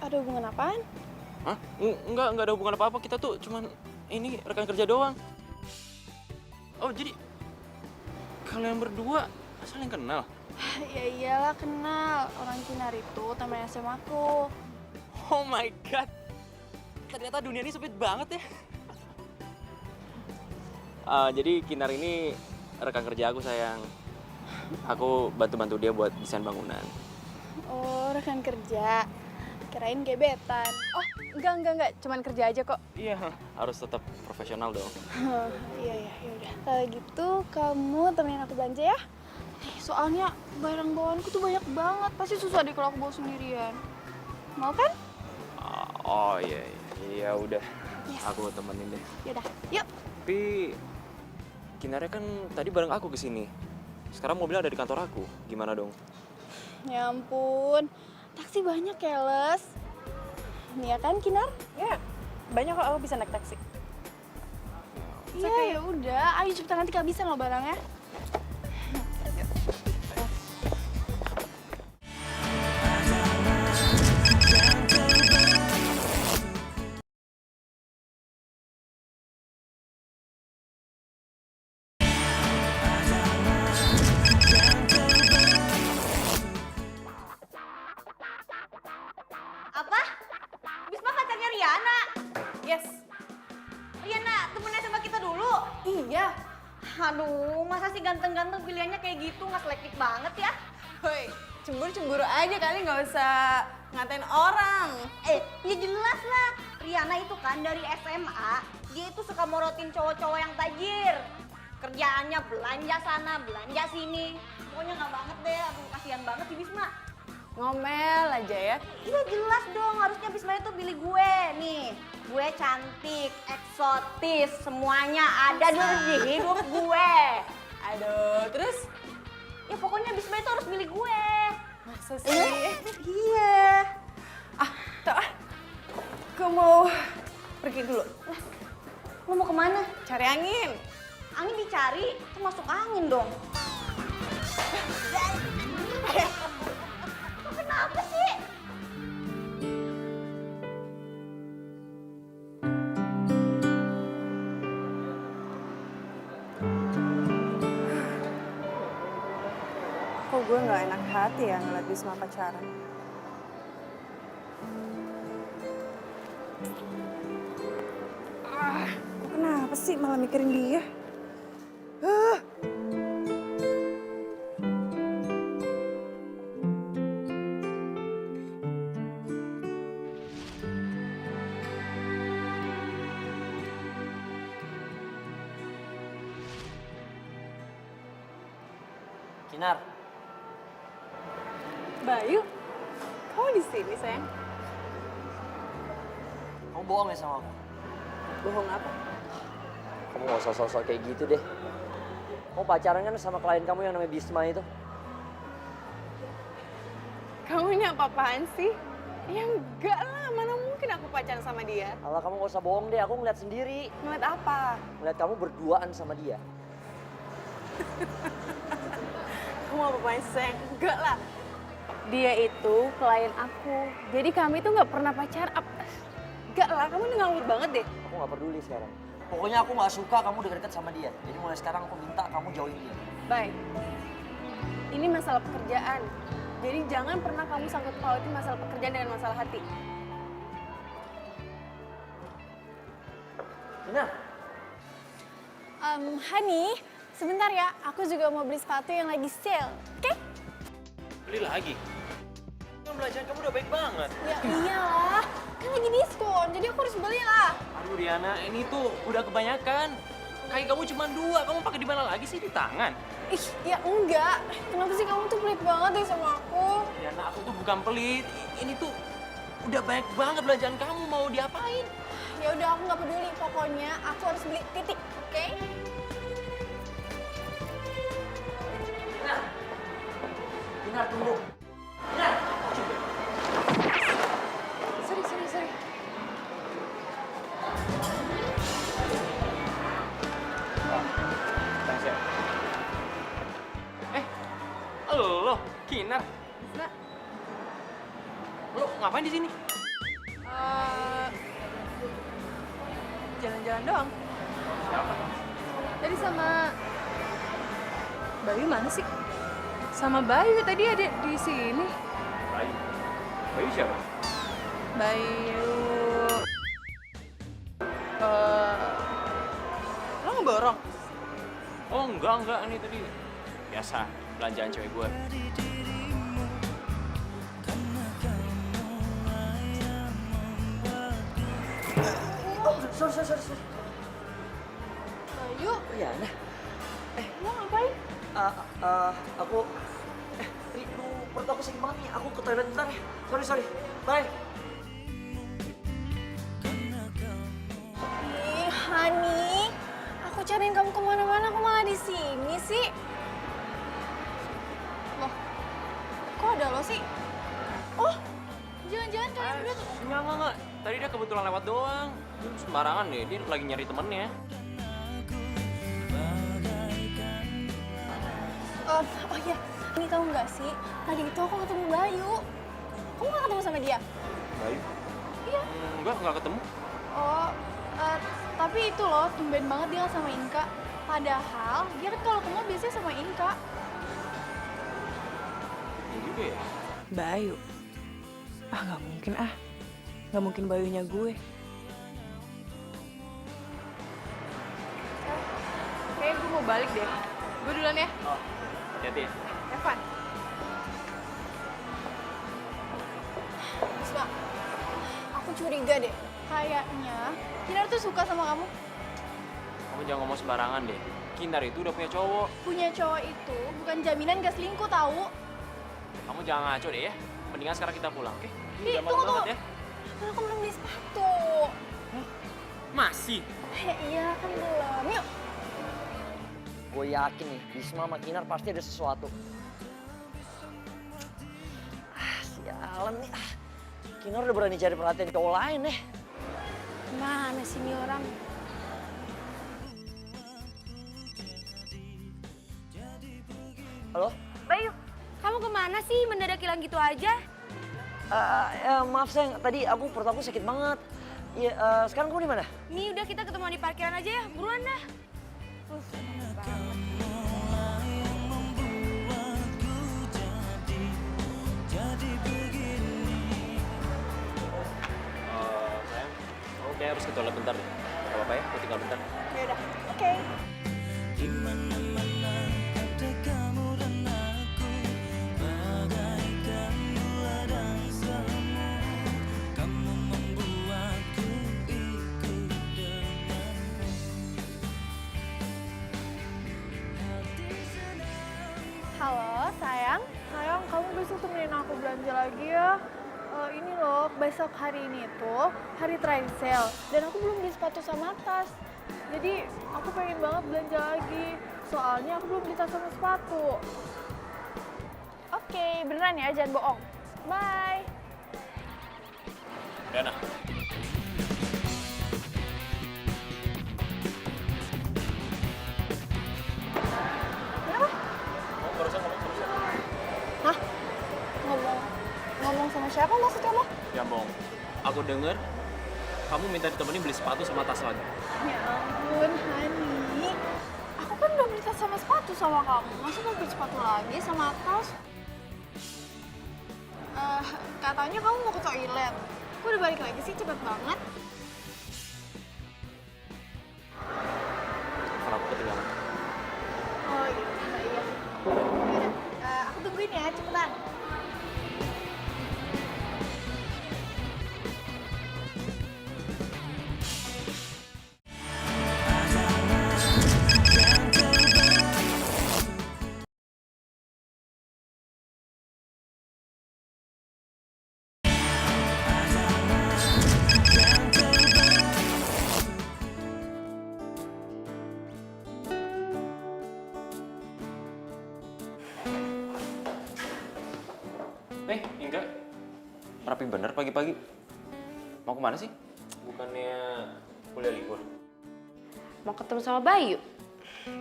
ada hubungan apaan? Hah? Enggak ada hubungan apa-apa. Kita tuh cuman ini rekan kerja doang. Oh, jadi kalian berdua saling kenal? Ya iyalah kenal. Orang Kinar itu teman SMA aku. Oh my god. Ternyata dunia ini sempit banget ya. Jadi Kinar ini rekan kerja aku, sayang. Aku bantu-bantu dia buat desain bangunan. Oh, rekan kerja. Kirain gebetan. Oh, enggak. Cuman kerja aja kok. Iya, harus tetap profesional dong. Iya, yaudah. Kalau gitu kamu temenin aku belanja ya. Soalnya barang bawaanku tuh banyak banget. Pasti susah deh kalau aku bawa sendirian. Mau kan? Oh iya udah. Aku temenin deh. Yaudah, yuk. Tapi Kinarnya kan tadi bareng aku ke sini. Sekarang mobilnya ada di kantor aku. Gimana dong? Ya ampun, taksi banyak ya, Les. Nih ya kan, Kinar? Ya, banyak kok aku bisa naik taksi. Iya, ya udah. Ayo cepetan, nanti kehabisan loh barangnya. Apa? Bisma pacarnya Riana? Yes. Riana temennya sama kita dulu? Iya. Aduh, masa sih ganteng-ganteng pilihannya kayak gitu, nggak selektif banget ya? Woi, cemburu-cemburu aja kali, nggak usah ngatain orang. Ya jelas lah. Riana itu kan dari SMA, dia itu suka morotin cowok-cowok yang tajir. Kerjaannya belanja sana, belanja sini. Pokoknya nggak banget deh, aduh kasihan banget si Bisma. Ngomel aja ya. Iya jelas dong, harusnya Bisma itu pilih gue nih. Gue cantik, eksotis, semuanya ada di hidup gue. Aduh, terus? Ya pokoknya Bisma itu harus pilih gue. Masa sih? Iya. Gue mau pergi dulu. Lo mau kemana? Cari angin. Angin dicari, itu masuk angin dong. gue nggak enak hati ya ngeliat Bisma pacaran. Gue kenapa sih malah mikirin dia? Kinar, Bayu, kamu di sini sayang? kamu bohong ya sama aku? Bohong apa? Kamu gak usah sosok kayak gitu deh. Kamu pacaran kan sama klien kamu yang namanya Bisma itu? Kamu ini apa-apaan sih? Ya enggak lah, mana mungkin aku pacaran sama dia. Alah, kamu gak usah bohong deh, aku ngeliat sendiri. Ngeliat apa? Ngeliat kamu berduaan sama dia. Kamu apa-apaan sih sayang? Enggak lah. Dia itu klien aku, jadi kami tuh nggak pernah pacaran. Enggak lah, kamu ini ngawur banget deh. Aku gak peduli sekarang. Pokoknya aku gak suka kamu deket-deket sama dia. Jadi mulai sekarang aku minta kamu jauhin dia. Baik, ini masalah pekerjaan. Jadi jangan pernah kamu sangkut pautin masalah pekerjaan dengan masalah hati. Kinar, Hani, sebentar ya. Aku juga mau beli sepatu yang lagi sale. Oke? Beli lagi? Kan belanjaan kamu udah baik banget. Ya iyalah. Kan lagi diskon, jadi aku harus beli lah. Aduh Riana, ini tuh udah kebanyakan. Kaki kamu cuma 2, kamu pakai di mana lagi sih? Di tangan? Ih, ya enggak. Kenapa sih kamu tuh pelit banget deh sama aku? Riana, aku tuh bukan pelit. Ini tuh udah banyak banget belanjaan kamu, mau diapain? Ya udah, aku nggak peduli. Pokoknya aku harus beli titik, oke? Kinar tunggu. Sorry. Thanks ya. Lo, Kinar. Nah, Lo ngapain di sini? jalan-jalan doang. Siapa? Tadi sama Bayu mana sih? Sama Bayu tadi ada di sini. Bayu. Bayu siapa? Bayu. Lo ngeborong? Oh enggak, ini tadi biasa belanjaan cewek gue. Sorry. Bayu, Riana, lo ngapain? aku... Ri, perut aku sakit banget nih. Aku ke toilet bentar ya. Sorry. Bye. Ih, Hani, aku cariin kamu kemana-mana, aku malah di sini sih. Loh, kok ada lo sih? Oh, jangan-jangan kalian berdua tuh. Enggak. Tadi dia kebetulan lewat doang. Sembarangan deh, dia lagi nyari temennya. Oh iya, ini tahu nggak sih? Tadi itu aku ketemu Bayu. Kamu nggak ketemu sama dia? Bayu? Iya. Enggak ketemu. Oh, tapi itu loh, tumben banget dia sama Inka. Padahal dia kan kalau ketemu biasanya sama Inka. Iya juga ya. Bayu. Nggak mungkin ah. Nggak mungkin Bayunya gue. Kayaknya gue mau balik deh. Gue duluan ya. Oh, hati-hati ya. Evan. Bisma, aku curiga deh. Kayaknya Kinar tuh suka sama kamu. Kamu jangan ngomong sembarangan deh. Kinar itu udah punya cowok. Punya cowok itu bukan jaminan gak selingkuh tahu. Kamu jangan ngaco deh ya. Mendingan sekarang kita pulang, oke? Ini Ih, udah malam tunggu. banget ya. Kan aku belum beli sepatu. Masih? Iya kan belum. Yuk. Gue yakin nih, Bisma sama Kinar pasti ada sesuatu. Sialan nih. Kinar udah berani cari perhatian cowok lain deh. Mana sih ini orang? Halo? Bayu, kamu kemana sih mendadak hilang gitu aja? Maaf sayang, tadi perut aku sakit banget. Iya, sekarang kamu di mana? Nih udah kita ketemuan di parkiran aja ya, buruan dah. kayak harus ke toilet bentar deh. Gak apa-apa ya, aku tinggal bentar. Ya udah, oke. Di mana-mana ada kamu dan aku, bagaikan dua dan semu. Kamu membuatku ikut denganmu. Halo, sayang. Sayang, kamu besok temenin aku belanja lagi ya. Ini loh, besok hari ini tuh hari terakhir sale. Dan aku belum beli sepatu sama tas. Jadi, aku pengen banget belanja lagi. Soalnya aku belum beli tas sama sepatu. Oke, beneran ya, jangan bohong. Bye. Dana. Kenapa? Kamu barusan ngomong sama siapa? Hah? Ngomong sama siapa maksud kamu? Ya, Bong. Aku denger kamu minta ditemenin beli sepatu sama tas lagi. Ya ampun, Hani. Aku kan udah beli tas sama sepatu sama kamu. Masa mau beli sepatu lagi sama tas? Katanya kamu mau ke toilet. Kok udah balik lagi sih? Cepet banget. Telepon aku ketinggalan. Oh iya. Yaudah, aku tungguin ya, cepetan. Inga. Rapi bener pagi-pagi. Mau kemana sih? Bukannya kuliah libur? Mau ketemu sama Bayu.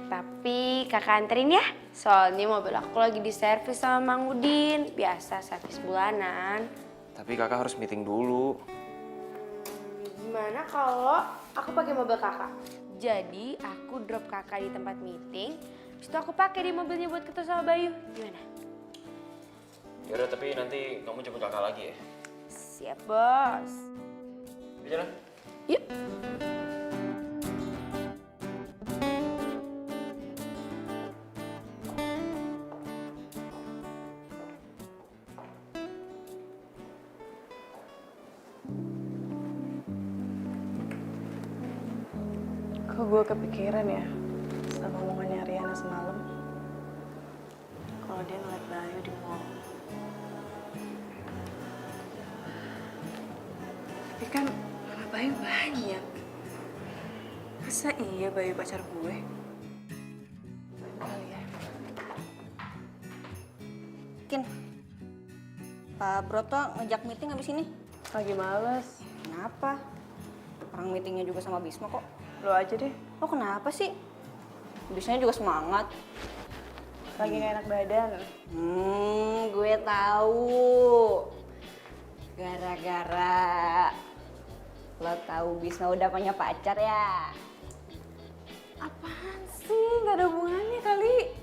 Tapi kakak anterin ya. Soalnya mobil aku lagi di servis sama Mang Udin. Biasa servis bulanan. Tapi kakak harus meeting dulu. Gimana kalau aku pakai mobil kakak? Jadi aku drop kakak di tempat meeting. Terus itu aku pakai di mobilnya buat ketemu sama Bayu. Gimana? Yaudah, tapi nanti kamu jemput kakak lagi ya? Siap, bos. Yuk jalan. Yuk. Kok gue kepikiran ya sama omongannya Riana semalam. Kalau dia ngeliat Bayu di mall. Tapi kan nama Bayu banyak. Masa iya Bayu pacar gue? Kali ya. Kin, Pak Broto ngejak meeting abis ini. Lagi males. Kenapa? Orang meetingnya juga sama Bisma kok. Lo aja deh. Oh kenapa sih? Bismanya juga semangat. Lagi gak enak badan. Gue tahu. Gara-gara lo tahu Bisma udah punya pacar ya. Apaan sih? Gak ada hubungannya kali.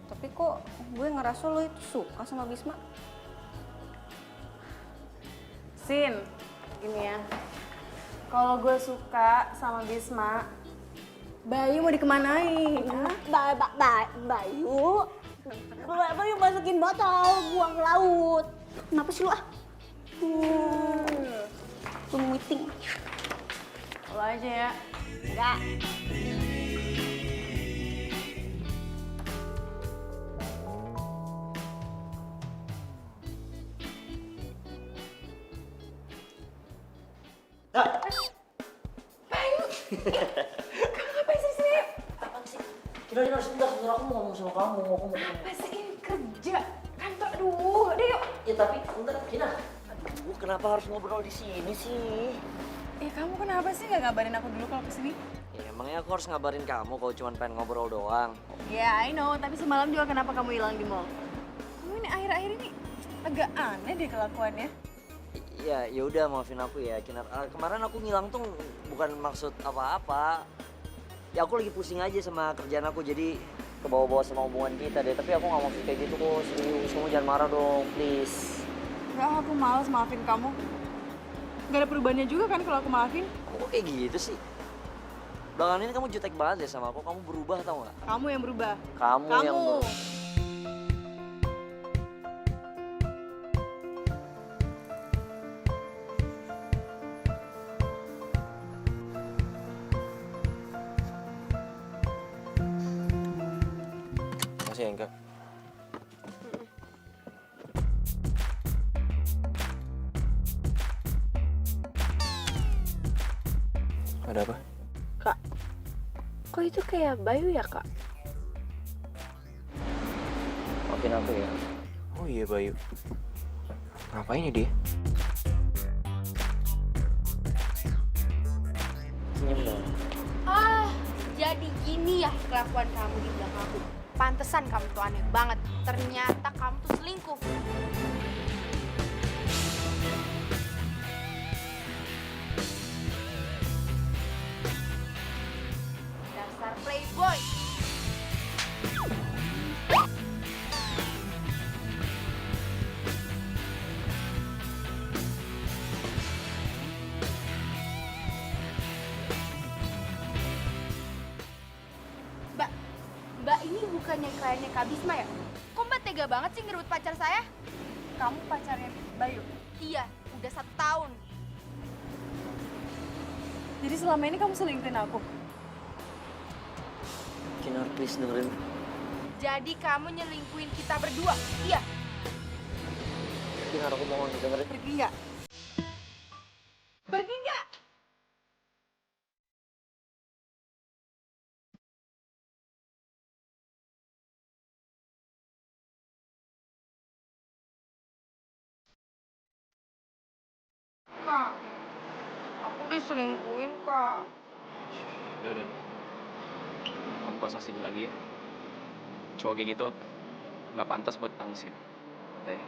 Tapi kok gue ngerasa lo itu suka sama Bisma. Sin, gini ya. Kalau gue suka sama Bisma, Bayu mau dikemanain? Bayu? Bayu masukin botol, buang ke laut. Kenapa sih lo ah? Lu meeting. Lo aja ya. Enggak. Ngapain sih sini? Kira-kira sebentar, aku mau ngomong sama kamu. Apa sih ini kerja? Kantor, aduh, udah yuk. Ya tapi, bentar, Kina. Aduh, kenapa harus ngobrol di sini sih? Kamu kenapa sih nggak ngabarin aku dulu kalau kesini? Ya, emangnya aku harus ngabarin kamu kalau cuma pengen ngobrol doang. Ya, I know. Tapi semalam juga kenapa kamu hilang di mall? Kamu ini akhir-akhir ini agak aneh deh kelakuannya. Ya udah maafin aku ya, Kinar. Kemarin aku ngilang tuh bukan maksud apa-apa. Ya aku lagi pusing aja sama kerjaan aku, jadi kebawa-bawa sama hubungan kita deh. Tapi aku nggak mau kayak gitu kok, serius. Kamu jangan marah dong, please. Enggak, aku males maafin kamu. Gak ada perubahannya juga kan kalau aku maafin? Kok kayak gitu sih? Belakangan ini kamu jutek banget deh sama aku. Kamu berubah tau gak? Kamu yang berubah. Kamu yang berubah. Masih ya, enggak? Ada apa? Kak, kok itu kayak Bayu ya kak? Maafin aku ya. Oh iya Bayu. Ngapain ya dia? Senyum dong. Ah, jadi gini ya kelakuan kamu di belakang aku. Pantesan kamu tuh aneh banget. Ternyata kamu tuh selingkuh. Dasar playboy. Mbak ini bukannya kliennya Kak Bisma ya? Kok Mbak tega banget sih ngerebut pacar saya? Kamu pacarnya Bayu. Iya, udah 1 tahun. Jadi selama ini kamu selingkuhin aku? Kinar, please dengerin. Jadi kamu nyelingkuhin kita berdua? Iya. Kinar, aku mohon dengerin. Pergi nggak? Pergi nggak? Kak, aku diselingkuhin kak. Udah. Kamu gak usah sedih lagi ya. Cowok kayak gitu nggak pantas buat tangisin. Udah ya.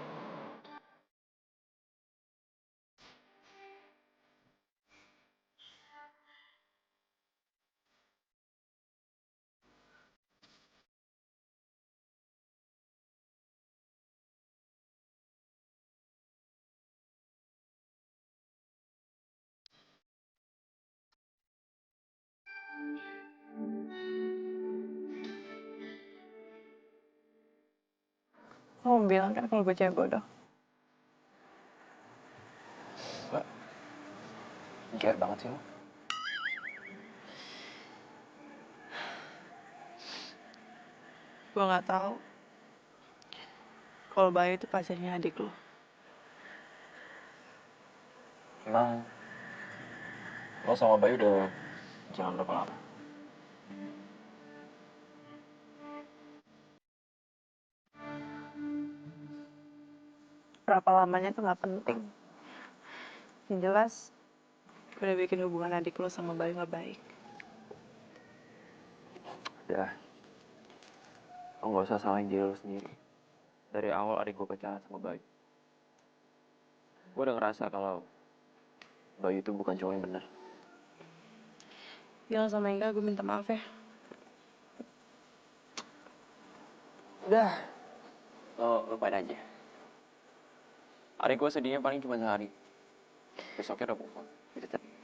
Kamu bilang kan kalau gue cewek bodoh. Mbak, care banget sih lo. Gue nggak tahu kalau Bayu itu pacarnya adik lo. Emang lo sama Bayu udah jalan berapa lama? Berapa lamanya tuh nggak penting. Yang jelas, gue udah bikin hubungan adik lo sama Bayu nggak baik. Ya, lo nggak usah salahin diri lo sendiri. Dari awal adik gue pacaran sama Bayu. Gue udah ngerasa kalau Bayu itu bukan cowok yang benar. Bilang sama Ega, gue minta maaf ya. Udah. Lo lupain aja. Adik gue sedihnya paling cuma sehari. Besoknya udah move on.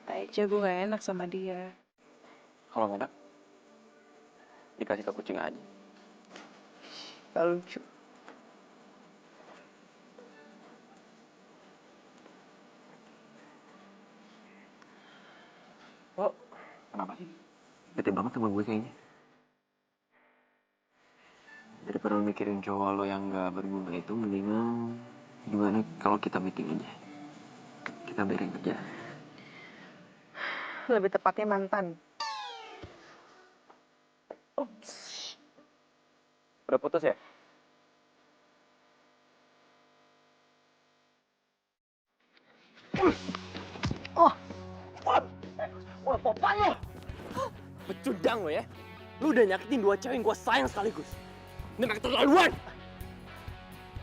Aja gue gak enak sama dia. Kalau nggak enak, dikasih ke kucing aja. Gak lucu. Lo kenapa sih? Bete banget sama gue kayaknya. Daripada lo mikirin cowok lo yang gak berguna itu, mendingan gimana kalau kita meeting aja. Kita beresin kerja. Lebih tepatnya mantan. Udah putus ya? Wah, apaan lo? Pecundang lo ya? Lu udah nyakitin 2 cewek yang gue sayang sekaligus. Ini makin keterlaluan!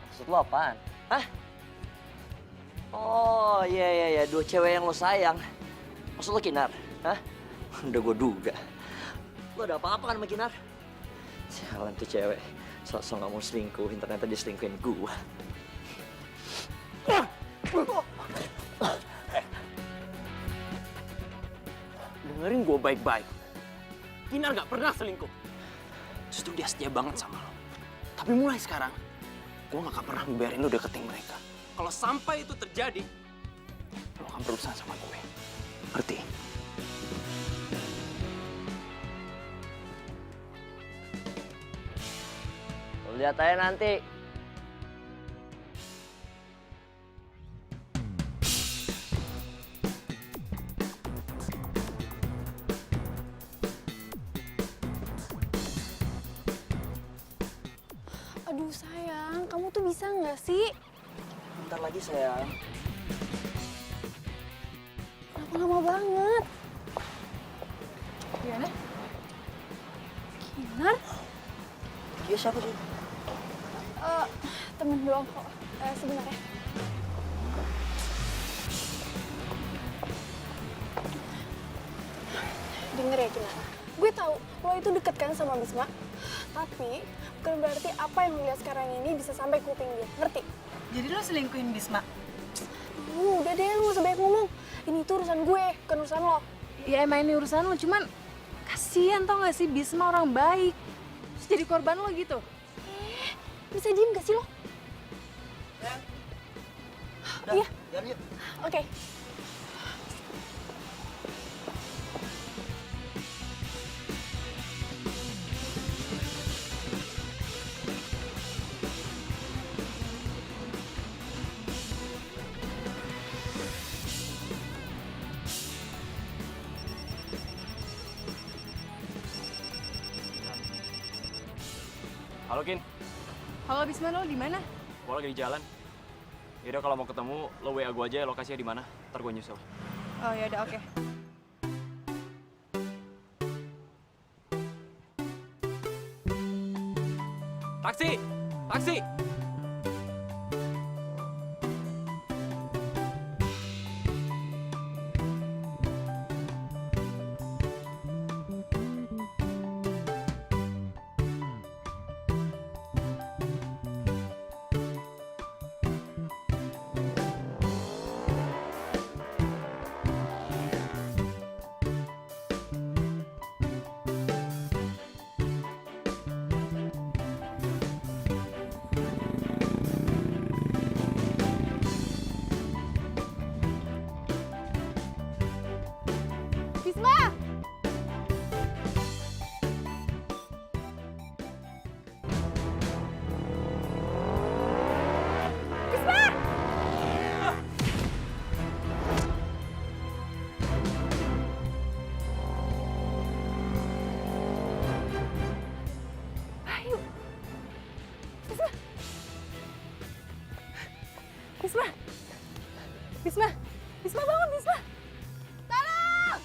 Maksud lo apaan? Hah? Oh, iya. 2 cewek yang lo sayang. Maksud lo Kinar? Hah? Udah gue duga. Lo ada apa-apa kan sama Kinar? Sialan tuh cewek. Sosok gak mau selingkuhin, ternyata dia selingkuhin gue. dengerin gue baik-baik. Kinar gak pernah selingkuh. Justru dia setia banget sama lo. Tapi mulai sekarang, gue gak akan pernah ngebiarin lo deketin mereka. Kalau sampai itu terjadi, lo akan berurusan sama gue. Ngerti? Lo lihat aja nanti. Aduh sayang, kamu tuh bisa nggak sih? Bentar lagi sayang. Kenapa lama banget? Gimana? Kinar? Dia siapa sih? Temen doang kok. Sebentar ya. Denger ya Kinar, gue tahu lo itu deket kan sama Bisma. Tapi bukan berarti apa yang lo lihat sekarang ini bisa sampai kuping dia, ngerti? Jadi lo selingkuhin Bisma? Udah deh, lo gak usah banyak ngomong. Ini tuh urusan gue, bukan urusan lo. Ya emang ini urusan lo, cuman kasihan tau gak sih Bisma orang baik. Terus jadi korban lo gitu. Bisa diem gak sih lo? Iya. Yuk. Oke. Halo, Kin. Halo Bisma, lo di mana? Gue lagi di jalan. Yaudah kalau mau ketemu, lo WA gue aja lokasinya di mana. Ntar gue nyusul. Oh ya udah oke. Taksi! Taksi! Bisma! Bayu! Bisma! Bisma! Bisma! Bisma bangun, Bisma! Tolong!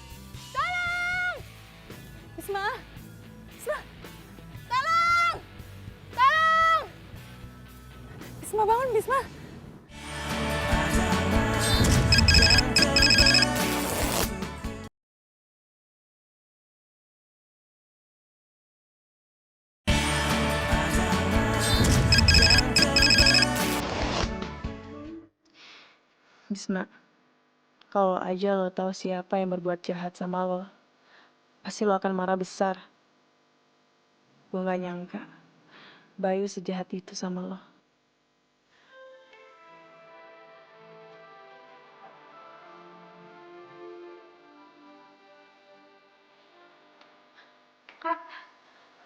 Tolong! Bisma! Bisma! Tolong! Tolong! Bisma bangun, Bisma! Bisma, kalau aja lo tahu siapa yang berbuat jahat sama lo, pasti lo akan marah besar. Gue gak nyangka Bayu sejahat itu sama lo.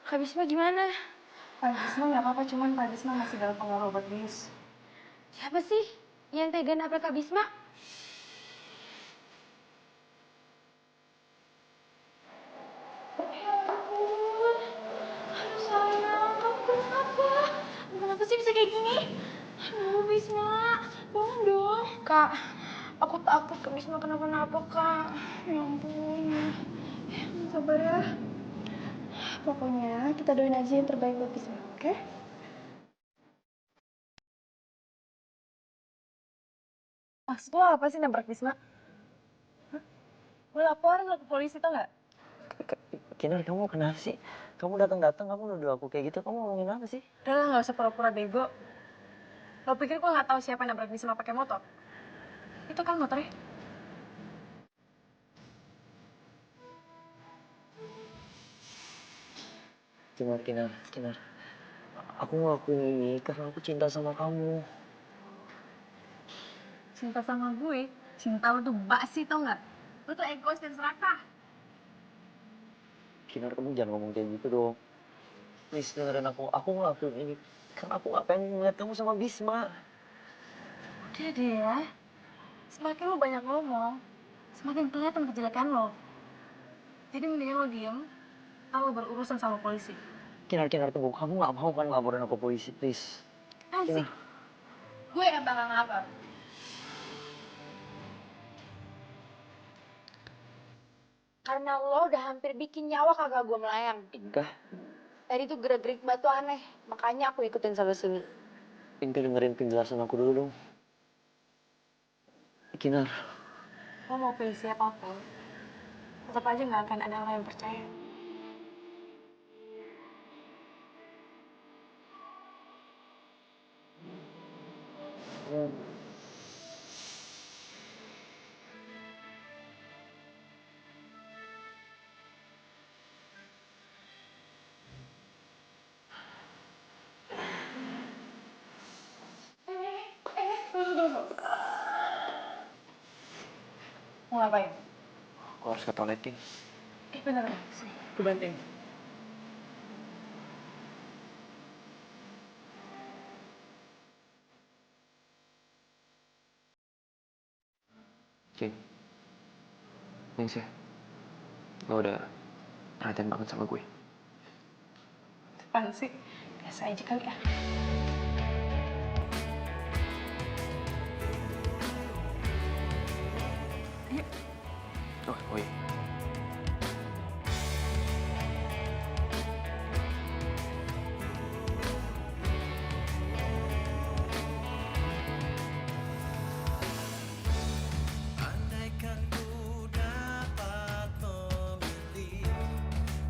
Kak Bisma gimana? Pak Bisma gak apa-apa, cuman Pak Bisma masih dalam pengaruh obat bius. Siapa sih yang tega nabrak Kak Bisma? Ya ampun. Aduh sayang, kamu kenapa? Kenapa sih bisa kayak gini? Aduh Bisma, bangun dong. Kak, aku takut Kak Bisma kenapa-napa Kak. Ya ampun. Sabar ya. Pokoknya kita doain aja yang terbaik buat Bisma, oke? Maksud lo apa sih nabrak Bisma? Hah? Gue laporin lo ke polisi tau gak? Kinar, kamu kenapa sih? Kamu datang-datang, kamu nuduh aku kayak gitu. Kamu ngomongin apa sih? Udah lah, gak usah pura-pura bego. Lo pikir gue gak tahu siapa yang nabrak Bisma pakai motor? Itu kan motornya. Kinar. Aku ngelakuin ini karena aku cinta sama kamu. Cinta sama gue? Cinta lu tuh basi tau nggak? Lu tuh egois dan serakah. Kinar, kamu jangan ngomong kayak gitu dong. Please dengerin aku. Aku ngelakuin ini karena aku gak pengen ngeliat kamu sama Bisma. Udah deh ya. Semakin lu banyak ngomong, semakin kelihatan kejelekan lo. Jadi mendingan lo diem, lalu berurusan sama polisi. Kinar, tunggu. Kamu gak mau kan laporin aku polisi, please? Kan sih, Kinar. gue yang bakal ngapar. Karena lo udah hampir bikin nyawa kakak gue melayang. Inka, Tadi tuh gerak-gerik batu aneh, makanya aku ikutin sampai sini. dengerin penjelasan aku dulu dong. Kinar. Lo mau pilih siapapun, tetap aja nggak akan ada orang yang percaya. Mau ngapain? Aku harus ke toilet, Kin. Bener, gue bantuin. Kin, thanks ya. Lo udah perhatian banget sama gue. Apaan sih? Biasa aja kali ya. Oh iya. Andaikan ku dapat memilih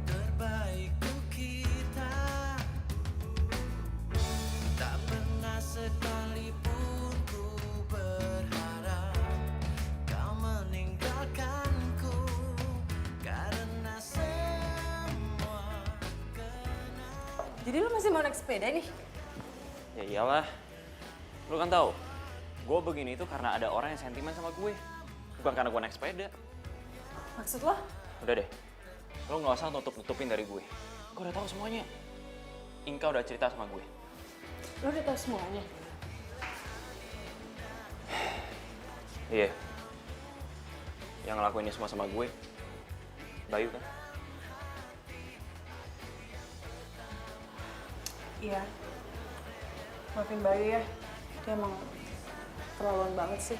terbaik untuk kita, tak pernah sekalipun ku berharap kau meninggalkanku, karena semua Jadi lu masih mau naik sepeda nih? Ya iyalah. Lo kan tahu, gue begini itu karena ada orang yang sentimen sama gue. Bukan karena gue naik sepeda. Maksud lo? Udah deh, lo nggak usah nutup-nutupin dari gue. Gue udah tahu semuanya. Inka udah cerita sama gue. Lo udah tahu semuanya? Iya. Yang ngelakuin ini semua sama gue, Bayu kan? Iya. Maafin Bayu ya. Dia emang terlaluan banget sih.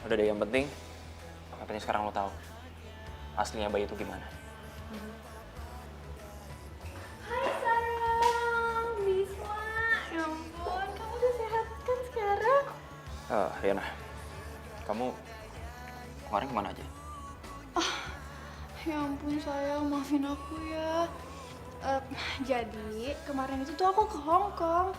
Udah deh, yang penting sekarang lo tahu aslinya Bayu itu gimana. Hai sayang, Bisma. Ya ampun, kamu udah sehat kan sekarang? Riana, kamu kemarin kemana aja? Ya ampun sayang, maafin aku ya. Jadi kemarin itu tuh aku ke Hong Kong.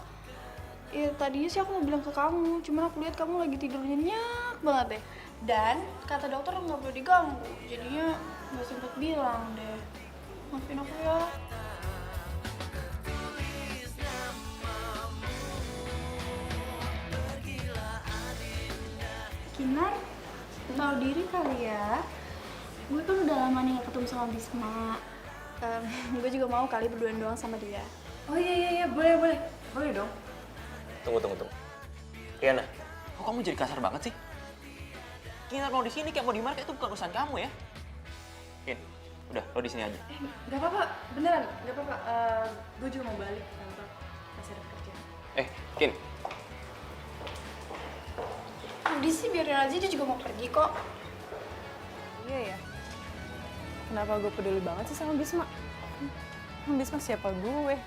Ya tadinya sih aku mau bilang ke kamu, cuman aku lihat kamu lagi tidur nyenyak banget deh. Dan kata dokter nggak boleh diganggu, jadinya nggak sempet bilang deh. Maafin aku ya. Kinar, tahu diri kali ya. Gue kan udah lama nih gak ketemu sama Bisma. Gue juga mau kali berduaan doang sama dia. Oh iya, boleh. Boleh dong. Tunggu. Riana, kok kamu jadi kasar banget sih? Kinar mau di sini kayak mau di mana, itu bukan urusan kamu ya. Kin, udah lo di sini aja. Gak apa-apa, beneran, gak apa-apa. Gue juga mau balik ke kantor, masih ada kerjaan. Kin, Udah sih biarin aja, dia juga mau pergi kok. Iya ya. Kenapa gue peduli banget sih sama Bisma? Bisma siapa gue?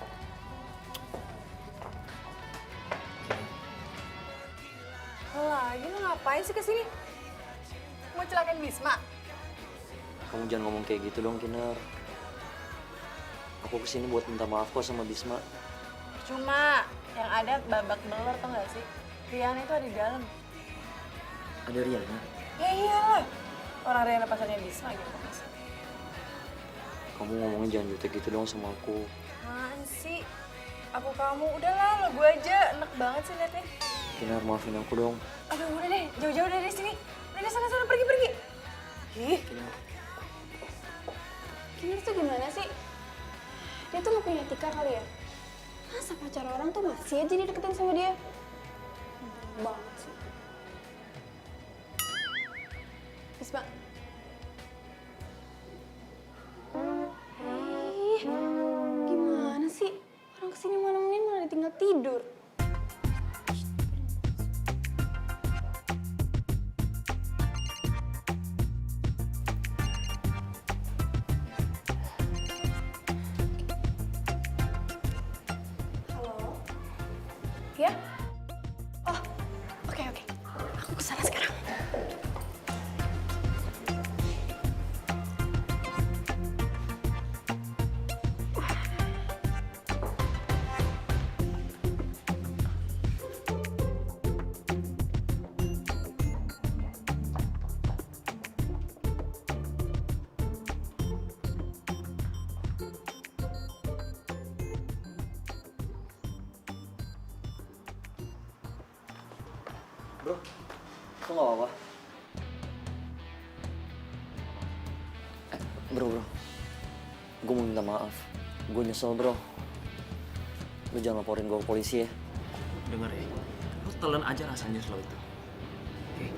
Lagi lo ngapain sih kesini? Mau celakain Bisma? Kamu jangan ngomong kayak gitu dong, Kinar. Aku kesini buat minta maaf kok sama Bisma. Cuma yang ada babak belur tau gak sih? Riana itu ada di dalam. Ada Riana. Ya iyalah, orang Riana pacarnya Bisma gitu mas. kamu ngomongnya jangan jutek gitu dong sama aku. Apaan sih? Aku kamu, udahlah lo gue aja, enak banget sih liatnya. Kinar, maafin aku dong. Aduh udah deh, jauh-jauh dari sini. Udah sana pergi. Ih, Kinar. Kinar tuh gimana sih? Dia tuh gak punya etika kali ya? Masa pacar orang tuh masih aja dideketin sama dia? Banget sih. Bisma. Ih, gimana sih? Orang kesini malam-malam malah ditinggal tidur. Halo? Ya? Oh, oke. Aku kesana sekarang. Bro, kok gak apa-apa? Bro, gue mau minta maaf. Gue nyesel, bro. Lu jangan laporin gue ke polisi ya. Dengar ya, lu telan aja rasanya lo itu. Oke,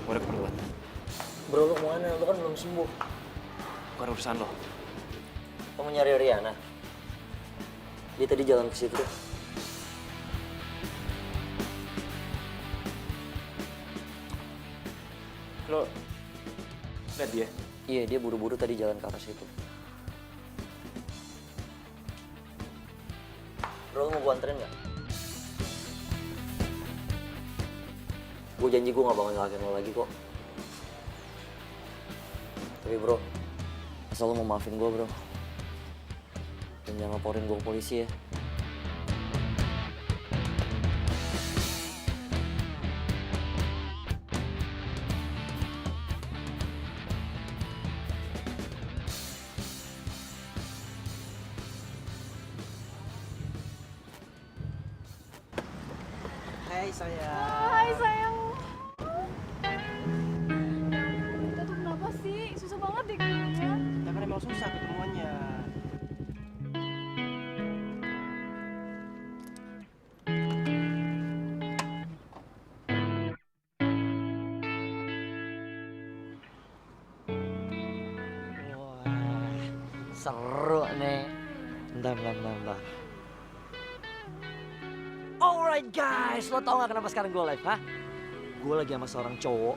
gue ada keperluan. Bro, lu kemana? Lu kan belum sembuh. Bukan urusan lo. Kamu nyari Riana? Dia tadi jalan ke situ. Lo lihat dia? Iya, dia buru-buru tadi jalan ke arah situ. Bro, lu mau gue anterin nggak? Gue janji gue gak bakal nyalahin lo lagi kok. Tapi bro, asal lo mau maafin gue bro. Dan jangan laporin gue ke polisi ya. Hai sayang. Hai sayang. Kita tuh kenapa sih? Susah banget deh kayaknya. Ya kan emang susah ketemuannya. Wah, seru nih. Bentar. Alright guys, lo tau gak kenapa sekarang gue live, ha? Gue lagi sama seorang cowok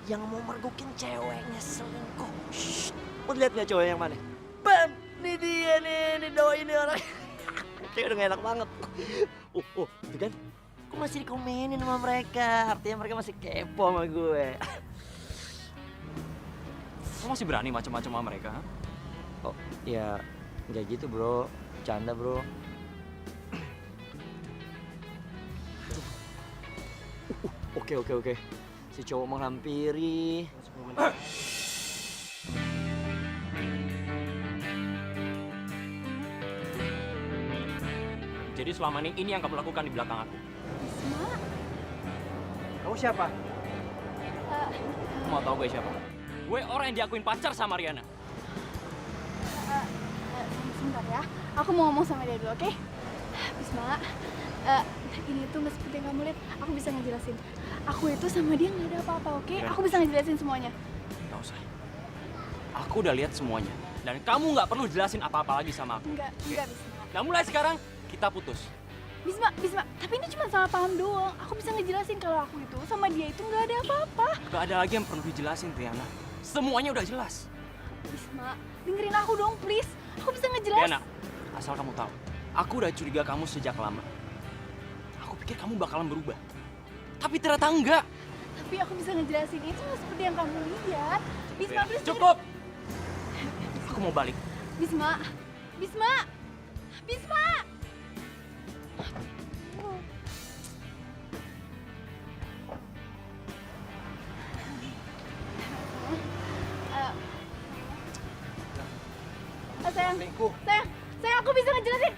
yang mau mergokin ceweknya selingkuh. Shh, lo liat gak cowok yang mana? Bam, nih dia nih doi ini orang. Kayak udah gak enak banget. Itu kan? Gue masih dikomenin sama mereka, artinya mereka masih kepo sama gue. Lo masih berani macam-macam sama mereka? Ha? Oh, ya nggak gitu bro, canda bro. Oke. Si cowok menghampiri. Jadi selama ini yang kamu lakukan di belakang aku. Kamu siapa? Kamu mau tahu gue siapa? Gue orang yang diakuin pacar sama Riana. Sebentar ya, aku mau ngomong sama dia dulu, oke? Bisma, ini tuh nggak seperti yang kamu lihat. Aku bisa ngejelasin. Aku itu sama dia nggak ada apa-apa, oke? Aku bisa ngejelasin semuanya. Gak usah. Aku udah lihat semuanya. Dan kamu nggak perlu jelasin apa-apa lagi sama aku. Enggak, Bisma. Nah mulai sekarang, kita putus. Bisma, tapi ini cuma salah paham doang. Aku bisa ngejelasin kalau aku itu sama dia itu nggak ada apa-apa. Gak ada lagi yang perlu dijelasin, Riana. Semuanya udah jelas. Bisma, dengerin aku dong, please. Aku bisa ngejelasin. Riana, asal kamu tahu, aku udah curiga kamu sejak lama. Aku pikir kamu bakalan berubah. Tapi ternyata enggak. Tapi aku bisa ngejelasin itu nggak seperti yang kamu lihat. Bisma, Riana, please. cukup! Aku mau balik. Bisma. sayang. Sayang, aku bisa ngejelasin.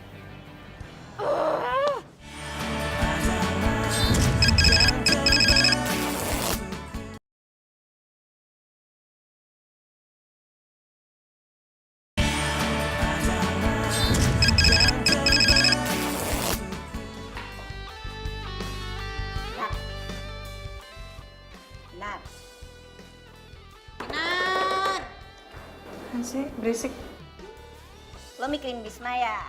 Benar. Benar. Kan sih, berisik. Lo mikirin Bisma ya?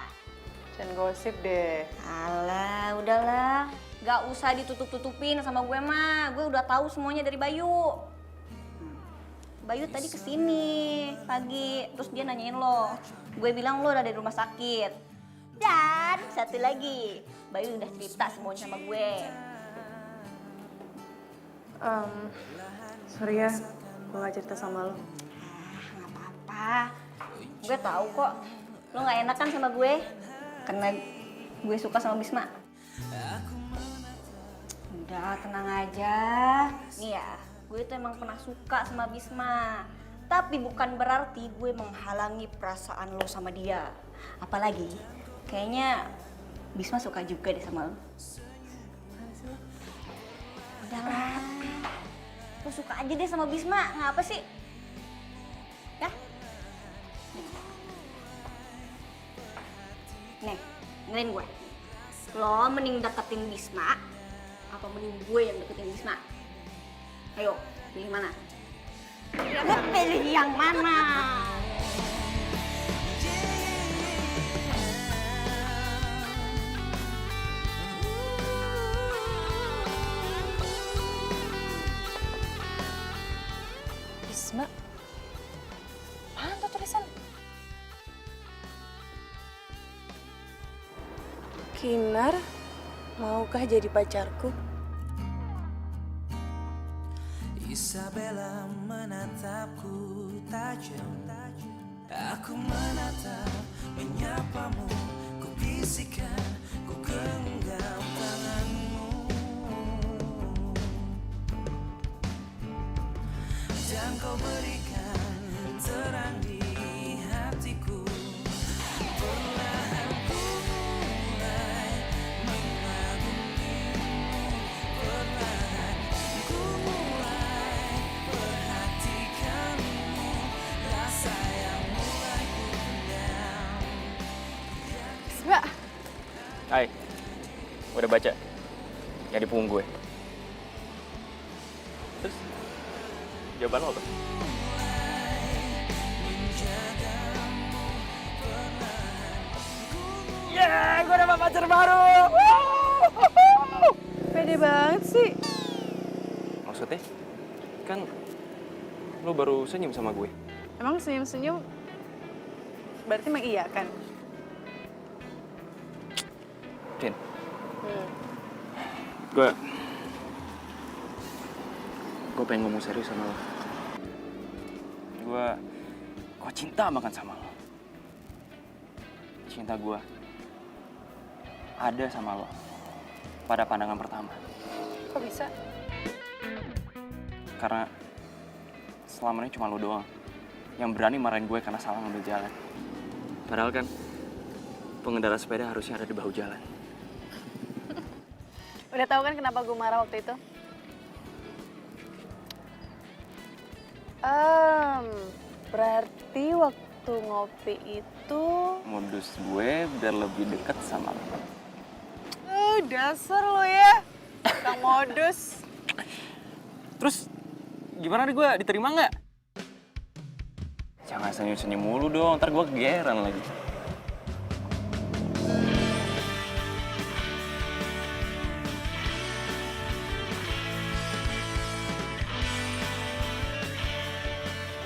Jangan gosip deh. Alah, udahlah. Gak usah ditutup-tutupin sama gue mah. Gue udah tahu semuanya dari Bayu. Bayu tadi kesini pagi, terus dia nanyain lo. Gue bilang lo udah dari rumah sakit. Dan satu lagi, Bayu udah cerita semuanya sama gue. Sorry ya, gue gak cerita sama lo. Nggak apa-apa. Gue tahu kok, lo nggak enakan sama gue karena gue suka sama Bisma. Udah tenang aja. Nih ya, gue tuh emang pernah suka sama Bisma. Tapi bukan berarti gue menghalangi perasaan lo sama dia. Apalagi, kayaknya Bisma suka juga deh sama lo. Udahlah, lo suka aja deh sama Bisma, ngapa sih? Ya? Nih, dengerin gue. Lo mending deketin Bisma, apa mending gue yang deketin Bisma? Ayo, pilih mana? Lo pilih yang mana? Bisma? Apaan tuh tulisan? Kinar, maukah jadi pacarku? Isabella menatapku tajam. Aku menatap, menyapamu, ku bisikan, ku genggam tanganmu. Dan kau berikan terang di hatiku. Perlahan ku mulai mengagumimu. Perlahan ku mulai perhatikanmu. Rasa yang mulai ku pendam. Bisma, Hai, udah baca? Yang di punggung gue. Terus, jawaban lo apa? Yeah, gue dapat pacar baru! Pede banget sih. Maksudnya? Kan lo baru senyum sama gue. Emang senyum-senyum berarti mengiyakan? Vin, gue pengen ngomong serius sama lo. Gue cinta banget sama lo. Cinta gue ada sama lo pada pandangan pertama. Kok bisa? Karena selama ini cuma lo doang yang berani marahin gue karena salah ngambil jalan. Padahal kan pengendara sepeda harusnya ada di bahu jalan. Udah tahu kan kenapa gue marah waktu itu? Berarti waktu ngopi itu... Modus gue biar lebih deket sama lo. Dasar lo ya, tukang modus. Terus gimana nih gue, diterima nggak? Jangan senyum-senyum mulu dong, ntar gue kegeeran lagi.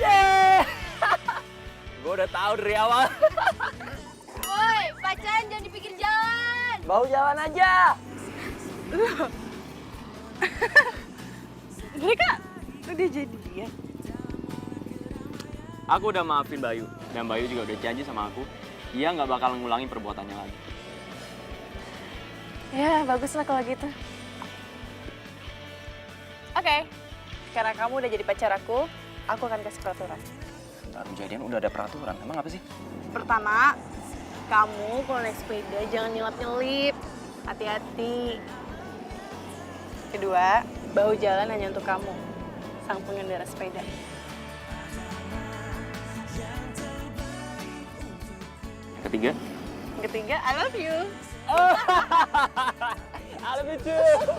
Yeay! Gue udah tahu dari awal. Woi, pacaran jangan di pinggir jalan. Bau jalan aja. Mereka udah jadian. Aku udah maafin Bayu, dan Bayu juga udah janji sama aku, dia nggak bakal ngulangin perbuatannya lagi. Ya, bagus lah kalau gitu. Oke, karena kamu udah jadi pacar aku akan kasih peraturan. baru jadian udah ada peraturan. Emang apa sih? Pertama, kamu kalau naik sepeda jangan nyelap-nyelip. Hati-hati. Kedua, bahu jalan hanya untuk kamu, sang pengendara sepeda. Yang ketiga? Yang ketiga, I love you. I love you too.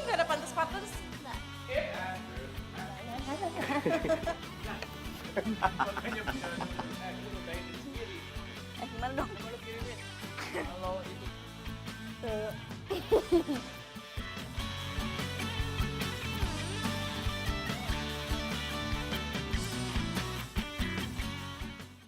Gak ada pantas-pantas. Gimana dong?